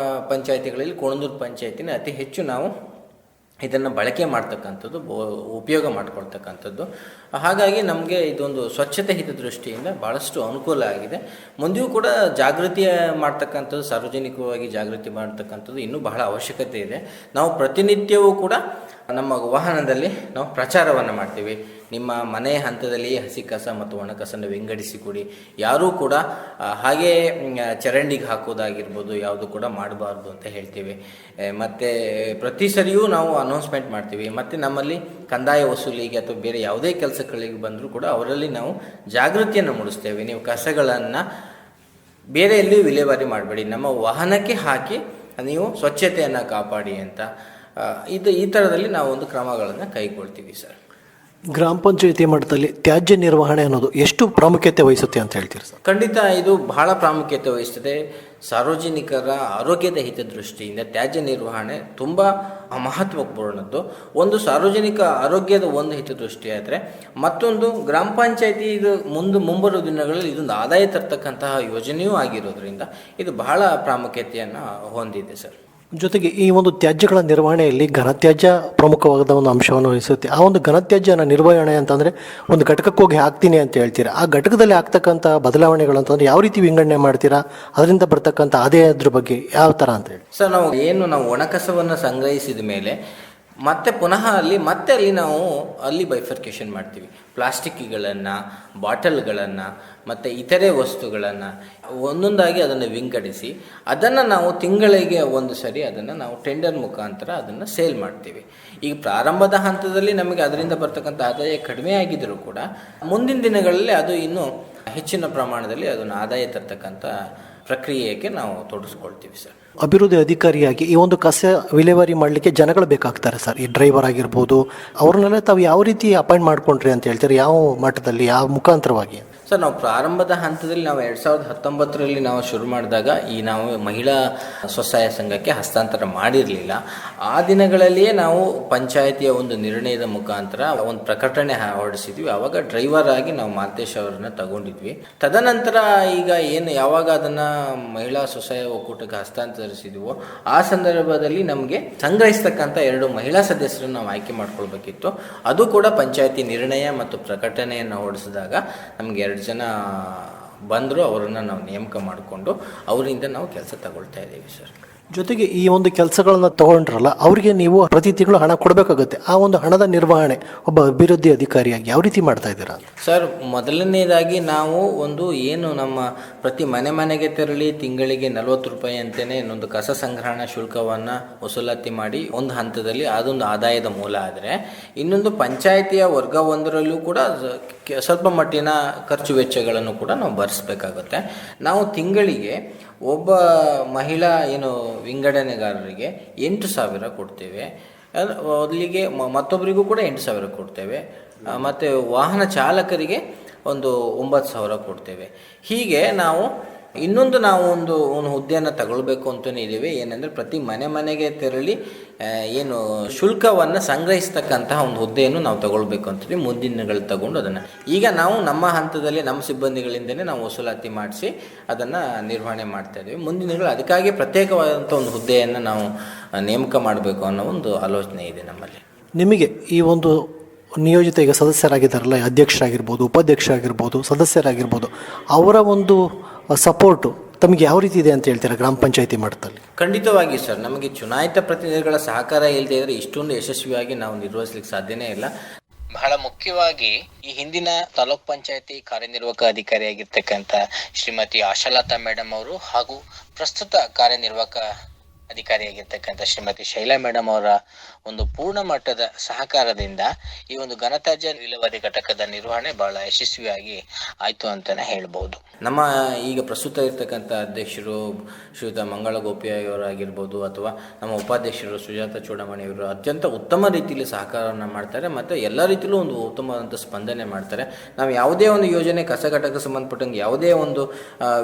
ಪಂಚಾಯತಿಗಳಲ್ಲಿ ಕೋಣಂದೂರು ಪಂಚಾಯತಿನ ಅತಿ ಹೆಚ್ಚು ನಾವು ಇದನ್ನು ಬಳಕೆ ಮಾಡ್ತಕ್ಕಂಥದ್ದು, ಉಪಯೋಗ ಮಾಡ್ಕೊಳ್ತಕ್ಕಂಥದ್ದು. ಹಾಗಾಗಿ ನಮಗೆ ಇದೊಂದು ಸ್ವಚ್ಛತೆ ಹಿತದೃಷ್ಟಿಯಿಂದ ಭಾಳಷ್ಟು ಅನುಕೂಲ ಆಗಿದೆ. ಮುಂದೆಯೂ ಕೂಡ ಜಾಗೃತಿ ಮಾಡ್ತಕ್ಕಂಥದ್ದು, ಸಾರ್ವಜನಿಕವಾಗಿ ಜಾಗೃತಿ ಮಾಡ್ತಕ್ಕಂಥದ್ದು ಇನ್ನೂ ಬಹಳ ಅವಶ್ಯಕತೆ ಇದೆ. ನಾವು ಪ್ರತಿನಿತ್ಯವೂ ಕೂಡ ನಮ್ಮ ವಾಹನದಲ್ಲಿ ನಾವು ಪ್ರಚಾರವನ್ನು ಮಾಡ್ತೀವಿ. ನಿಮ್ಮ ಮನೆಯ ಹಂತದಲ್ಲಿ ಹಸಿ ಕಸ ಮತ್ತು ಒಣ ಕಸನ ವಿಂಗಡಿಸಿ ಕೊಡಿ. ಯಾರೂ ಕೂಡ ಹಾಗೇ ಚರಂಡಿಗೆ ಹಾಕೋದಾಗಿರ್ಬೋದು ಯಾವುದು ಕೂಡ ಮಾಡಬಾರ್ದು ಅಂತ ಹೇಳ್ತೀವಿ. ಮತ್ತು ಪ್ರತಿ ಸರಿಯೂ ನಾವು ಅನೌನ್ಸ್ಮೆಂಟ್ ಮಾಡ್ತೀವಿ. ಮತ್ತು ನಮ್ಮಲ್ಲಿ ಕಂದಾಯ ವಸೂಲಿಗೆ ಅಥವಾ ಬೇರೆ ಯಾವುದೇ ಕೆಲಸಗಳಿಗೆ ಬಂದರೂ ಕೂಡ ಅವರಲ್ಲಿ ನಾವು ಜಾಗೃತಿಯನ್ನು ಮೂಡಿಸ್ತೇವೆ. ನೀವು ಕಸಗಳನ್ನು ಬೇರೆ ಎಲ್ಲಿಯೂ ವಿಲೇವಾರಿ ಮಾಡಬೇಡಿ, ನಮ್ಮ ವಾಹನಕ್ಕೆ ಹಾಕಿ ನೀವು ಸ್ವಚ್ಛತೆಯನ್ನು ಕಾಪಾಡಿ ಅಂತ ಈ ಥರದಲ್ಲಿ ನಾವು ಒಂದು ಕ್ರಮಗಳನ್ನು ಕೈಗೊಳ್ತೀವಿ ಸರ್. ಗ್ರಾಮ ಪಂಚಾಯತಿ ಮಟ್ಟದಲ್ಲಿ ತ್ಯಾಜ್ಯ ನಿರ್ವಹಣೆ ಅನ್ನೋದು ಎಷ್ಟು ಪ್ರಾಮುಖ್ಯತೆ ವಹಿಸುತ್ತೆ ಅಂತ ಹೇಳ್ತೀರಿ ಸರ್? ಖಂಡಿತ ಇದು ಬಹಳ ಪ್ರಾಮುಖ್ಯತೆ ವಹಿಸ್ತದೆ. ಸಾರ್ವಜನಿಕರ ಆರೋಗ್ಯದ ಹಿತದೃಷ್ಟಿಯಿಂದ ತ್ಯಾಜ್ಯ ನಿರ್ವಹಣೆ ತುಂಬ ಮಹತ್ವಪೂರ್ಣದ್ದು. ಒಂದು ಸಾರ್ವಜನಿಕ ಆರೋಗ್ಯದ ಒಂದು ಹಿತದೃಷ್ಟಿ ಆದರೆ ಮತ್ತೊಂದು ಗ್ರಾಮ ಪಂಚಾಯತಿ ಇದು ಮುಂಬರುವ ದಿನಗಳಲ್ಲಿ ಇದೊಂದು ಆದಾಯ ತರ್ತಕ್ಕಂತಹ ಯೋಜನೆಯೂ ಆಗಿರೋದ್ರಿಂದ ಇದು ಬಹಳ ಪ್ರಾಮುಖ್ಯತೆಯನ್ನು ಹೊಂದಿದೆ ಸರ್. ಜೊತೆಗೆ ಈ ಒಂದು ತ್ಯಾಜ್ಯಗಳ ನಿರ್ವಹಣೆಯಲ್ಲಿ ಘನತ್ಯಾಜ್ಯ ಪ್ರಮುಖವಾದ ಒಂದು ಅಂಶವನ್ನು ವಹಿಸುತ್ತೆ. ಆ ಒಂದು ಘನತ್ಯಾಜ್ಯನ ನಿರ್ವಹಣೆ ಅಂತಂದರೆ ಒಂದು ಘಟಕಕ್ಕೆ ಹೋಗಿ ಹಾಕ್ತೀನಿ ಅಂತ ಹೇಳ್ತೀರಾ, ಆ ಘಟಕದಲ್ಲಿ ಆಗ್ತಕ್ಕಂಥ ಬದಲಾವಣೆಗಳು ಅಂತಂದರೆ ಯಾವ ರೀತಿ ವಿಂಗಡಣೆ ಮಾಡ್ತೀರಾ, ಅದರಿಂದ ಬರ್ತಕ್ಕಂಥ ಆದಾಯದ್ರ ಬಗ್ಗೆ ಯಾವ ಥರ ಅಂತ ಹೇಳಿ ಸರ್? ನಾವು ಒಣಕಸವನ್ನು ಸಂಗ್ರಹಿಸಿದ ಮೇಲೆ ಮತ್ತೆ ಪುನಃ ಅಲ್ಲಿ ನಾವು ಬೈಫರ್ಕೇಷನ್ ಮಾಡ್ತೀವಿ. ಪ್ಲಾಸ್ಟಿಕ್ಗಳನ್ನು, ಬಾಟಲ್ಗಳನ್ನು ಮತ್ತು ಇತರೆ ವಸ್ತುಗಳನ್ನು ಒಂದೊಂದಾಗಿ ಅದನ್ನು ವಿಂಗಡಿಸಿ ಅದನ್ನು ನಾವು ತಿಂಗಳಿಗೆ ಒಂದು ಸರಿ ಅದನ್ನು ನಾವು ಟೆಂಡರ್ ಮುಖಾಂತರ ಅದನ್ನು ಸೇಲ್ ಮಾಡ್ತೀವಿ. ಈಗ ಪ್ರಾರಂಭದ ಹಂತದಲ್ಲಿ ನಮಗೆ ಅದರಿಂದ ಬರ್ತಕ್ಕಂಥ ಆದಾಯ ಕಡಿಮೆ ಆಗಿದ್ದರೂ ಕೂಡ ಮುಂದಿನ ದಿನಗಳಲ್ಲಿ ಅದು ಇನ್ನೂ ಹೆಚ್ಚಿನ ಪ್ರಮಾಣದಲ್ಲಿ ಅದನ್ನು ಆದಾಯ ತರ್ತಕ್ಕಂಥ ಪ್ರಕ್ರಿಯೆಗೆ ನಾವು ತೊಡಗಿಸ್ಕೊಳ್ತೀವಿ ಸರ್. ಅಭಿವೃದ್ಧಿ ಅಧಿಕಾರಿಯಾಗಿ ಈ ಒಂದು ಕಸ ವಿಲೇವಾರಿ ಮಾಡಲಿಕ್ಕೆ ಜನಗಳು ಬೇಕಾಗ್ತಾರೆ ಸರ್. ಈ ಡ್ರೈವರ್ ಆಗಿರ್ಬೋದು, ಅವ್ರನ್ನೆಲ್ಲ ತಾವು ಯಾವ ರೀತಿ ಅಪಾಯಿಂಟ್ ಮಾಡ್ಕೊಂಡ್ರಿ ಅಂತ ಹೇಳ್ತಾರೆ, ಯಾವ ಮಟ್ಟದಲ್ಲಿ, ಯಾವ ಮುಖಾಂತರವಾಗಿ? ಸರ್, ನಾವು ಪ್ರಾರಂಭದ ಹಂತದಲ್ಲಿ ನಾವು 2019ರಲ್ಲಿ ನಾವು ಶುರು ಮಾಡಿದಾಗ ನಾವು ಮಹಿಳಾ ಸ್ವಸಹಾಯ ಸಂಘಕ್ಕೆ ಹಸ್ತಾಂತರ ಮಾಡಿರಲಿಲ್ಲ. ಆ ದಿನಗಳಲ್ಲಿಯೇ ನಾವು ಪಂಚಾಯತಿಯ ಒಂದು ನಿರ್ಣಯದ ಮುಖಾಂತರ ಒಂದು ಪ್ರಕಟಣೆ ಹೊರಡಿಸಿದ್ವಿ. ಆವಾಗ ಡ್ರೈವರ್ ಆಗಿ ನಾವು ಮಾಲ್ತೇಶ್ ಅವರನ್ನು ತಗೊಂಡಿದ್ವಿ. ತದನಂತರ ಈಗ ಯಾವಾಗ ಅದನ್ನು ಮಹಿಳಾ ಸ್ವಸಹಾಯ ಒಕ್ಕೂಟಕ್ಕೆ ಹಸ್ತಾಂತರಿಸಿದ್ವೋ ಆ ಸಂದರ್ಭದಲ್ಲಿ ನಮಗೆ ಸಂಗ್ರಹಿಸ್ತಕ್ಕಂಥ 2 ಮಹಿಳಾ ಸದಸ್ಯರನ್ನು ನಾವು ಆಯ್ಕೆ ಮಾಡ್ಕೊಳ್ಬೇಕಿತ್ತು. ಅದು ಕೂಡ ಪಂಚಾಯತಿ ನಿರ್ಣಯ ಮತ್ತು ಪ್ರಕಟಣೆಯನ್ನು ಹೊರಡಿಸಿದಾಗ ನಮಗೆ 2 ಜನ ಬಂದರು. ಅವರನ್ನು ನಾವು ನೇಮಕ ಮಾಡಿಕೊಂಡು ಅವರಿಂದ ನಾವು ಕೆಲಸ ತಗೊಳ್ತಾ ಇದ್ದೀವಿ ಸರ್. ಜೊತೆಗೆ ಈ ಒಂದು ಕೆಲಸಗಳನ್ನ ತಗೊಂಡ್ರಲ್ಲ, ಅವರಿಗೆ ನೀವು ಪ್ರತಿ ತಿಂಗಳು ಹಣ ಕೊಡಬೇಕಾಗುತ್ತೆ. ಆ ಒಂದು ಹಣದ ನಿರ್ವಹಣೆ ಒಬ್ಬ ಅಭಿವೃದ್ಧಿ ಅಧಿಕಾರಿಯಾಗಿ ಯಾವ ರೀತಿ ಮಾಡ್ತಾ ಇದ್ದೀರಾ ಸರ್? ಮೊದಲನೇದಾಗಿ ನಾವು ನಮ್ಮ ಪ್ರತಿ ಮನೆಗೆ ತೆರಳಿ ತಿಂಗಳಿಗೆ 40 ರೂಪಾಯಿ ಅಂತಲೇ ಇನ್ನೊಂದು ಕಸ ಸಂಗ್ರಹಣಾ ಶುಲ್ಕವನ್ನು ವಸೂಲಾತಿ ಮಾಡಿ ಒಂದು ಹಂತದಲ್ಲಿ ಅದೊಂದು ಆದಾಯದ ಮೂಲ ಆದರೆ, ಇನ್ನೊಂದು ಪಂಚಾಯಿತಿಯ ವರ್ಗ 1ರಲ್ಲೂ ಕೂಡ ಸ್ವಲ್ಪ ಮಟ್ಟಿನ ಖರ್ಚು ವೆಚ್ಚಗಳನ್ನು ಕೂಡ ನಾವು ಭರಿಸಬೇಕಾಗುತ್ತೆ. ನಾವು ತಿಂಗಳಿಗೆ ಒಬ್ಬ ಮಹಿಳಾ ವಿಂಗಡಣೆಗಾರರಿಗೆ 8,000 ಕೊಡ್ತೇವೆ. ಅಲ್ಲಿಗೆ ಮತ್ತೊಬ್ಬರಿಗೂ ಕೂಡ 8,000 ಕೊಡ್ತೇವೆ. ಮತ್ತು ವಾಹನ ಚಾಲಕರಿಗೆ ಒಂದು 9,000 ಕೊಡ್ತೇವೆ. ಹೀಗೆ ನಾವು ಇನ್ನೊಂದು ನಾವು ಒಂದು ಹುದ್ದೆಯನ್ನು ತಗೊಳ್ಬೇಕು ಅಂತಲೇ ಇದ್ದೀವಿ. ಏನಂದರೆ ಪ್ರತಿ ಮನೆಗೆ ತೆರಳಿ ಏನು ಶುಲ್ಕವನ್ನು ಸಂಗ್ರಹಿಸ್ತಕ್ಕಂತಹ ಒಂದು ಹುದ್ದೆಯನ್ನು ನಾವು ತಗೊಳ್ಬೇಕು ಅಂತೀವಿ. ಮುಂದಿನ ದಿನಗಳು ತಗೊಂಡು ಅದನ್ನು ಈಗ ನಾವು ನಮ್ಮ ಹಂತದಲ್ಲಿ ನಮ್ಮ ಸಿಬ್ಬಂದಿಗಳಿಂದಲೇ ನಾವು ವಸೂಲಾತಿ ಮಾಡಿಸಿ ಅದನ್ನು ನಿರ್ವಹಣೆ ಮಾಡ್ತಾ ಇದ್ದೀವಿ. ಮುಂದಿನ ದಿನಗಳು ಅದಕ್ಕಾಗಿ ಪ್ರತ್ಯೇಕವಾದಂಥ ಒಂದು ಹುದ್ದೆಯನ್ನು ನಾವು ನೇಮಕ ಮಾಡಬೇಕು ಅನ್ನೋ ಒಂದು ಆಲೋಚನೆ ಇದೆ ನಮ್ಮಲ್ಲಿ. ನಿಮಗೆ ಈ ಒಂದು ನಿಯೋಜಿತ ಈಗ ಸದಸ್ಯರಾಗಿದ್ದಾರಲ್ಲ, ಅಧ್ಯಕ್ಷರಾಗಿರ್ಬೋದು, ಉಪಾಧ್ಯಕ್ಷರಾಗಿರ್ಬೋದು, ಸದಸ್ಯರಾಗಿರ್ಬೋದು, ಅವರ ಒಂದು ಸಪೋರ್ಟು ತಮಗೆ ಯಾವ ರೀತಿ ಇದೆ ಅಂತ ಹೇಳ್ತೀರಾ ಗ್ರಾಮ ಪಂಚಾಯತಿ ಮಟ್ಟದಲ್ಲಿ? ಖಂಡಿತವಾಗಿ ಸರ್, ನಮಗೆ ಚುನಾಯಿತ ಪ್ರತಿನಿಧಿಗಳ ಸಹಕಾರ ಇಲ್ಲದೆ ಇದ್ದರೆ ಇಷ್ಟೊಂದು ಯಶಸ್ವಿಯಾಗಿ ನಾವು ನಿರ್ವಹಿಸಲಿಕ್ಕೆ ಸಾಧ್ಯನೇ ಇಲ್ಲ. ಬಹಳ ಮುಖ್ಯವಾಗಿ ಈ ಹಿಂದಿನ ತಾಲೂಕ್ ಪಂಚಾಯತಿ ಕಾರ್ಯನಿರ್ವಾಹಕ ಅಧಿಕಾರಿಯಾಗಿರ್ತಕ್ಕಂಥ ಶ್ರೀಮತಿ ಆಶಾಲತಾ ಮೇಡಮ್ ಅವರು ಹಾಗೂ ಪ್ರಸ್ತುತ ಕಾರ್ಯನಿರ್ವಾಹಕ ಅಧಿಕಾರಿಯಾಗಿರ್ತಕ್ಕಂಥ ಶ್ರೀಮತಿ ಶೈಲಾ ಮೇಡಮ್ ಅವರ ಒಂದು ಪೂರ್ಣ ಮಟ್ಟದ ಸಹಕಾರದಿಂದ ಈ ಒಂದು ಘನತ್ಯಾಜ್ಯ ವಿಲೇವಾರಿ ಘಟಕದ ನಿರ್ವಹಣೆ ಬಹಳ ಯಶಸ್ವಿಯಾಗಿ ಆಯಿತು ಅಂತಲೇ ಹೇಳ್ಬೋದು. ನಮ್ಮ ಈಗ ಪ್ರಸ್ತುತ ಇರ್ತಕ್ಕಂಥ ಅಧ್ಯಕ್ಷರು ಶ್ರೀಯುತ ಮಂಗಳ ಗೋಪಿಯವರಾಗಿರ್ಬೋದು ಅಥವಾ ನಮ್ಮ ಉಪಾಧ್ಯಕ್ಷರು ಸುಜಾತ ಚೂಡಮಣಿಯವರು ಅತ್ಯಂತ ಉತ್ತಮ ರೀತಿಯಲ್ಲಿ ಸಹಕಾರವನ್ನು ಮಾಡ್ತಾರೆ ಮತ್ತು ಎಲ್ಲ ರೀತಿಯಲ್ಲೂ ಒಂದು ಉತ್ತಮವಾದಂಥ ಸ್ಪಂದನೆ ಮಾಡ್ತಾರೆ. ನಾವು ಯಾವುದೇ ಒಂದು ಯೋಜನೆ ಕಸ ಘಟಕಕ್ಕೆ ಸಂಬಂಧಪಟ್ಟಂಗೆ ಯಾವುದೇ ಒಂದು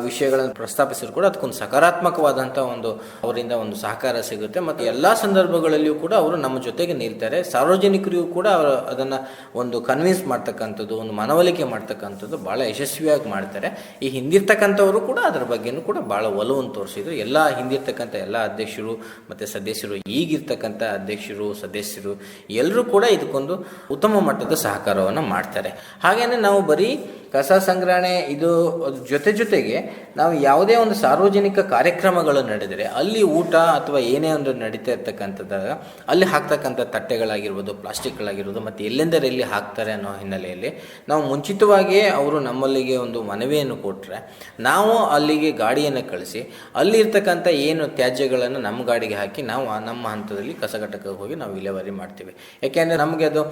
ವಿಷಯಗಳನ್ನು ಪ್ರಸ್ತಾಪಿಸಿದ್ರು ಕೂಡ ಅದಕ್ಕೊಂದು ಸಕಾರಾತ್ಮಕವಾದಂಥ ಒಂದು ಅವರಿಂದ ಒಂದು ಸಹಕಾರ ಸಿಗುತ್ತೆ ಮತ್ತು ಎಲ್ಲ ಸಂದರ್ಭಗಳಲ್ಲಿಯೂ ಕೂಡ ಅವರು ನಮ್ಮ ಜೊತೆಗೆ ನಿಲ್ತಾರೆ. ಸಾರ್ವಜನಿಕರಿಗೂ ಕೂಡ ಅವರು ಅದನ್ನು ಒಂದು ಕನ್ವಿನ್ಸ್ ಮಾಡ್ತಕ್ಕಂಥದ್ದು, ಒಂದು ಮನವೊಲಿಕೆ ಮಾಡ್ತಕ್ಕಂಥದ್ದು ಭಾಳ ಯಶಸ್ವಿಯಾಗಿ ಮಾಡ್ತಾರೆ. ಈ ಹಿಂದಿರ್ತಕ್ಕಂಥವರು ಕೂಡ ಅದರ ಬಗ್ಗೆನೂ ಕೂಡ ಭಾಳ ಒಲವನ್ನು ತೋರಿಸಿದ್ರು. ಎಲ್ಲ ಹಿಂದಿರ್ತಕ್ಕಂಥ ಎಲ್ಲ ಅಧ್ಯಕ್ಷರು ಮತ್ತು ಸದಸ್ಯರು, ಈಗಿರ್ತಕ್ಕಂಥ ಅಧ್ಯಕ್ಷರು ಸದಸ್ಯರು ಎಲ್ಲರೂ ಕೂಡ ಇದಕ್ಕೊಂದು ಉತ್ತಮ ಮಟ್ಟದ ಸಹಕಾರವನ್ನು ಮಾಡ್ತಾರೆ. ಹಾಗೆಯೇ ನಾವು ಬರೀ ಕಸ ಸಂಗ್ರಹಣೆ ಇದು ಜೊತೆಗೆ ನಾವು ಯಾವುದೇ ಒಂದು ಸಾರ್ವಜನಿಕ ಕಾರ್ಯಕ್ರಮಗಳು ನಡೆದರೆ ಅಲ್ಲಿ ಊಟ ಅಥವಾ ಏನೇ ಒಂದು ನಡೀತಾ ಇರ್ತಕ್ಕಂಥದ್ದಾಗ ಅಲ್ಲಿ ಹಾಕ್ತಕ್ಕಂಥ ತಟ್ಟೆಗಳಾಗಿರ್ಬೋದು, ಪ್ಲಾಸ್ಟಿಕ್ಗಳಾಗಿರ್ಬೋದು ಮತ್ತು ಎಲ್ಲೆಂದರೆ ಎಲ್ಲಿ ಹಾಕ್ತಾರೆ ಅನ್ನೋ ಹಿನ್ನೆಲೆಯಲ್ಲಿ ನಾವು ಮುಂಚಿತವಾಗಿಯೇ ಅವರು ನಮ್ಮಲ್ಲಿಗೆ ಒಂದು ಮನವಿಯನ್ನು ಕೊಟ್ಟರೆ ನಾವು ಅಲ್ಲಿಗೆ ಗಾಡಿಯನ್ನು ಕಳಿಸಿ ಅಲ್ಲಿರ್ತಕ್ಕಂಥ ಏನು ತ್ಯಾಜ್ಯಗಳನ್ನು ನಮ್ಮ ಗಾಡಿಗೆ ಹಾಕಿ ನಾವು ನಮ್ಮ ಹಂತದಲ್ಲಿ ಕಸ ಘಟಕಕ್ಕೆ ಹೋಗಿ ನಾವು ವಿಲೇವಾರಿ ಮಾಡ್ತೀವಿ. ಯಾಕೆಂದರೆ ನಮಗೆ ಅದು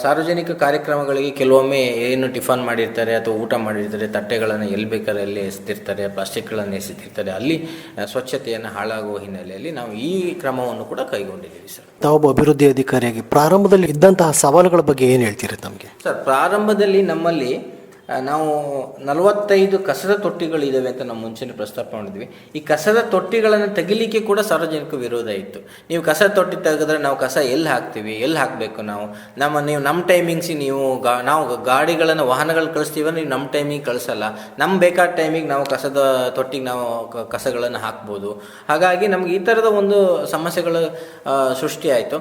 ಸಾರ್ವಜನಿಕ ಕಾರ್ಯಕ್ರಮಗಳಿಗೆ ಕೆಲವೊಮ್ಮೆ ಏನು ಟಿಫನ್ ಮಾಡಿರ್ತಾರೆ ಅಥವಾ ಊಟ ಮಾಡಿರ್ತಾರೆ, ತಟ್ಟೆಗಳನ್ನು ಎಲ್ಲಿ ಬೇಕಾದ್ರೆ ಎಲ್ಲಿ ಎಸೆದಿರ್ತಾರೆ, ಪ್ಲಾಸ್ಟಿಕ್ಗಳನ್ನು ಎಸೆದಿರ್ತಾರೆ, ಅಲ್ಲಿ ಸ್ವಚ್ಛತೆಯನ್ನು ಹಾಳಾಗುವ ಹಿನ್ನೆಲೆಯಲ್ಲಿ ನಾವು ಈ ಕ್ರಮವನ್ನು ಕೂಡ ಕೈಗೊಂಡಿದ್ದೀವಿ ಸರ್. ತಾವೊಬ್ಬ ಅಭಿವೃದ್ಧಿ ಅಧಿಕಾರಿಯಾಗಿ ಪ್ರಾರಂಭದಲ್ಲಿ ಇದ್ದಂತಹ ಸವಾಲುಗಳ ಬಗ್ಗೆ ಏನು ಹೇಳ್ತೀರಿ ತಮಗೆ? ಸರ್, ಪ್ರಾರಂಭದಲ್ಲಿ ನಮ್ಮಲ್ಲಿ ನಾವು 45 ಕಸದ ತೊಟ್ಟಿಗಳಿದ್ದಾವೆ ಅಂತ ನಾವು ಮುಂಚೆನೇ ಪ್ರಸ್ತಾಪ ಮಾಡಿದ್ವಿ. ಈ ಕಸದ ತೊಟ್ಟಿಗಳನ್ನು ತೆಗಿಲಿಕ್ಕೆ ಕೂಡ ಸಾರ್ವಜನಿಕ ವಿರೋಧ ಇತ್ತು. ನೀವು ಕಸ ತೊಟ್ಟಿ ತೆಗೆದ್ರೆ ನಾವು ಕಸ ಎಲ್ಲಿ ಹಾಕ್ತೀವಿ, ಎಲ್ಲಿ ಹಾಕಬೇಕು, ನೀವು ನಮ್ಮ ಟೈಮಿಂಗ್ಸಿ ನೀವು ನಾವು ಗಾಡಿಗಳನ್ನು ವಾಹನಗಳು ಕಳಿಸ್ತೀವಿ, ನೀವು ನಮ್ಮ ಟೈಮಿಗೆ ಕಳಿಸಲ್ಲ, ನಮ್ಮ ಬೇಕಾದ ಟೈಮಿಗೆ ನಾವು ಕಸದ ತೊಟ್ಟಿಗೆ ನಾವು ಕಸಗಳನ್ನು ಹಾಕ್ಬೋದು. ಹಾಗಾಗಿ ನಮ್ಗೆ ಈ ಥರದ ಒಂದು ಸಮಸ್ಯೆಗಳು ಸೃಷ್ಟಿಯಾಯಿತು.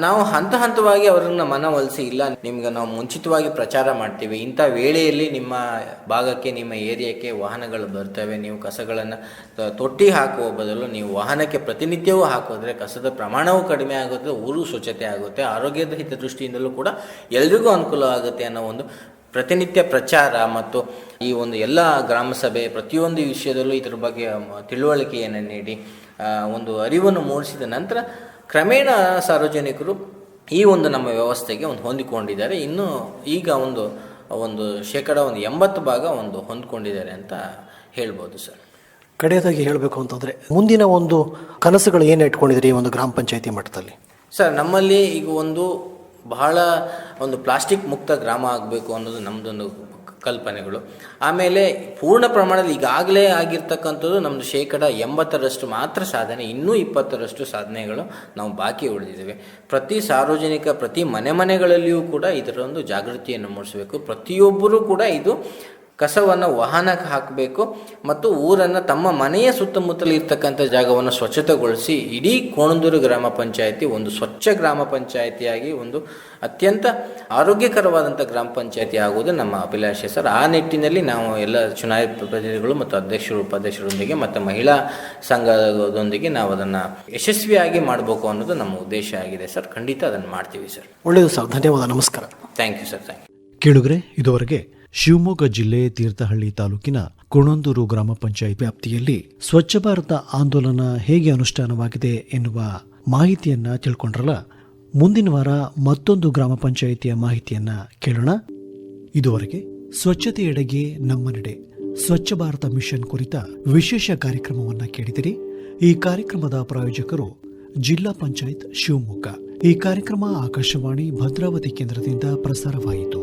ನಾವು ಹಂತವಾಗಿ ಅವರನ್ನು ಮನವೊಲಿಸಿ, ಇಲ್ಲ ನಿಮ್ಗೆ ನಾವು ಮುಂಚಿತವಾಗಿ ಪ್ರಚಾರ ಮಾಡ್ತೀವಿ, ಇಂಥ ವೇಳೆಯಲ್ಲಿ ನಿಮ್ಮ ಭಾಗಕ್ಕೆ ನಿಮ್ಮ ಏರಿಯಾಕ್ಕೆ ವಾಹನಗಳು ಬರ್ತವೆ, ನೀವು ಕಸಗಳನ್ನು ತೊಟ್ಟಿ ಹಾಕುವ ಬದಲು ನೀವು ವಾಹನಕ್ಕೆ ಪ್ರತಿನಿತ್ಯವೂ ಹಾಕಿದ್ರೆ ಕಸದ ಪ್ರಮಾಣವೂ ಕಡಿಮೆ ಆಗುತ್ತೆ, ಊರು ಸ್ವಚ್ಛತೆ ಆಗುತ್ತೆ, ಆರೋಗ್ಯದ ಹಿತದೃಷ್ಟಿಯಿಂದಲೂ ಕೂಡ ಎಲ್ರಿಗೂ ಅನುಕೂಲ ಆಗುತ್ತೆ ಅನ್ನೋ ಒಂದು ಪ್ರತಿನಿತ್ಯ ಪ್ರಚಾರ ಮತ್ತು ಈ ಒಂದು ಎಲ್ಲ ಗ್ರಾಮ ಸಭೆ ಪ್ರತಿಯೊಂದು ವಿಷಯದಲ್ಲೂ ಇದರ ಬಗ್ಗೆ ತಿಳುವಳಿಕೆಯನ್ನು ನೀಡಿ ಒಂದು ಅರಿವನ್ನು ಮೂಡಿಸಿದ ನಂತರ ಕ್ರಮೇಣ ಸಾರ್ವಜನಿಕರು ಈ ಒಂದು ನಮ್ಮ ವ್ಯವಸ್ಥೆಗೆ ಒಂದು ಹೊಂದಿಕೊಂಡಿದ್ದಾರೆ. ಇನ್ನು ಈಗ ಒಂದು 80% ಹೊಂದ್ಕೊಂಡಿದ್ದಾರೆ ಅಂತ ಹೇಳ್ಬೋದು ಸರ್. ಕಡೆಯದಾಗಿ ಹೇಳಬೇಕು ಅಂತಂದರೆ ಮುಂದಿನ ಒಂದು ಕನಸುಗಳು ಏನು ಇಟ್ಕೊಂಡಿದ್ರಿ ಈ ಒಂದು ಗ್ರಾಮ ಪಂಚಾಯತಿ ಮಟ್ಟದಲ್ಲಿ? ಸರ್, ನಮ್ಮಲ್ಲಿ ಈಗ ಬಹಳ ಪ್ಲಾಸ್ಟಿಕ್ ಮುಕ್ತ ಗ್ರಾಮ ಆಗಬೇಕು ಅನ್ನೋದು ನಮ್ಮದೊಂದು ಕಲ್ಪನೆಗಳು. ಆಮೇಲೆ ಪೂರ್ಣ ಪ್ರಮಾಣದಲ್ಲಿ ಈಗಾಗಲೇ ಆಗಿರ್ತಕ್ಕಂಥದ್ದು ನಮ್ಮದು 80% ಮಾತ್ರ ಸಾಧನೆ, ಇನ್ನೂ 20% ಸಾಧನೆಗಳು ನಾವು ಬಾಕಿ ಉಳಿದಿದ್ದೇವೆ. ಪ್ರತಿ ಸಾರ್ವಜನಿಕ ಪ್ರತಿ ಮನೆಗಳಲ್ಲಿಯೂ ಕೂಡ ಇದರ ಒಂದು ಜಾಗೃತಿಯನ್ನು ಮೂಡಿಸಬೇಕು. ಪ್ರತಿಯೊಬ್ಬರೂ ಕೂಡ ಇದು ಕಸವನ್ನು ವಾಹನಕ್ಕೆ ಹಾಕಬೇಕು ಮತ್ತು ಊರನ್ನು ತಮ್ಮ ಮನೆಯ ಸುತ್ತಮುತ್ತಲು ಇರ್ತಕ್ಕಂಥ ಜಾಗವನ್ನು ಸ್ವಚ್ಛತೆಗೊಳಿಸಿ ಇಡೀ ಕೋಣಂದೂರು ಗ್ರಾಮ ಪಂಚಾಯತಿ ಒಂದು ಸ್ವಚ್ಛ ಗ್ರಾಮ ಪಂಚಾಯತಿಯಾಗಿ ಒಂದು ಅತ್ಯಂತ ಆರೋಗ್ಯಕರವಾದಂಥ ಗ್ರಾಮ ಪಂಚಾಯತಿ ಆಗುವುದು ನಮ್ಮ ಅಭಿಲಾಷೆ ಸರ್. ಆ ನಿಟ್ಟಿನಲ್ಲಿ ನಾವು ಎಲ್ಲ ಚುನಾಯಿತ ಪ್ರತಿನಿಧಿಗಳು ಮತ್ತು ಅಧ್ಯಕ್ಷರು ಉಪಾಧ್ಯಕ್ಷರೊಂದಿಗೆ ಮತ್ತು ಮಹಿಳಾ ಸಂಘದೊಂದಿಗೆ ನಾವು ಅದನ್ನು ಯಶಸ್ವಿಯಾಗಿ ಮಾಡಬೇಕು ಅನ್ನೋದು ನಮ್ಮ ಉದ್ದೇಶ ಆಗಿದೆ ಸರ್. ಖಂಡಿತ ಅದನ್ನು ಮಾಡ್ತೀವಿ ಸರ್. ಒಳ್ಳೆಯದು ಸರ್, ಧನ್ಯವಾದ, ನಮಸ್ಕಾರ. Thank you sir. Thank you. ಕೇಳುಗರೆ, ಇದುವರೆಗೆ ಶಿವಮೊಗ್ಗ ಜಿಲ್ಲೆ ತೀರ್ಥಹಳ್ಳಿ ತಾಲೂಕಿನ ಕೋಣಂದೂರು ಗ್ರಾಮ ಪಂಚಾಯತ್ ವ್ಯಾಪ್ತಿಯಲ್ಲಿ ಸ್ವಚ್ಛ ಭಾರತ ಆಂದೋಲನ ಹೇಗೆ ಅನುಷ್ಠಾನವಾಗಿದೆ ಎನ್ನುವ ಮಾಹಿತಿಯನ್ನ ತಿಳ್ಕೊಂಡ್ರಲ್ಲ. ಮುಂದಿನ ವಾರ ಮತ್ತೊಂದು ಗ್ರಾಮ ಪಂಚಾಯಿತಿಯ ಮಾಹಿತಿಯನ್ನ ಕೇಳೋಣ. ಇದುವರೆಗೆ ಸ್ವಚ್ಛತೆಯೆಡೆಗೆ ನಮ್ಮ ನಡೆ, ಸ್ವಚ್ಛ ಭಾರತ ಮಿಷನ್ ಕುರಿತ ವಿಶೇಷ ಕಾರ್ಯಕ್ರಮವನ್ನ ಕೇಳಿದಿರಿ. ಈ ಕಾರ್ಯಕ್ರಮದ ಪ್ರಾಯೋಜಕರು ಜಿಲ್ಲಾ ಪಂಚಾಯತ್ ಶಿವಮೊಗ್ಗ. ಈ ಕಾರ್ಯಕ್ರಮ ಆಕಾಶವಾಣಿ ಭದ್ರಾವತಿ ಕೇಂದ್ರದಿಂದ ಪ್ರಸಾರವಾಯಿತು.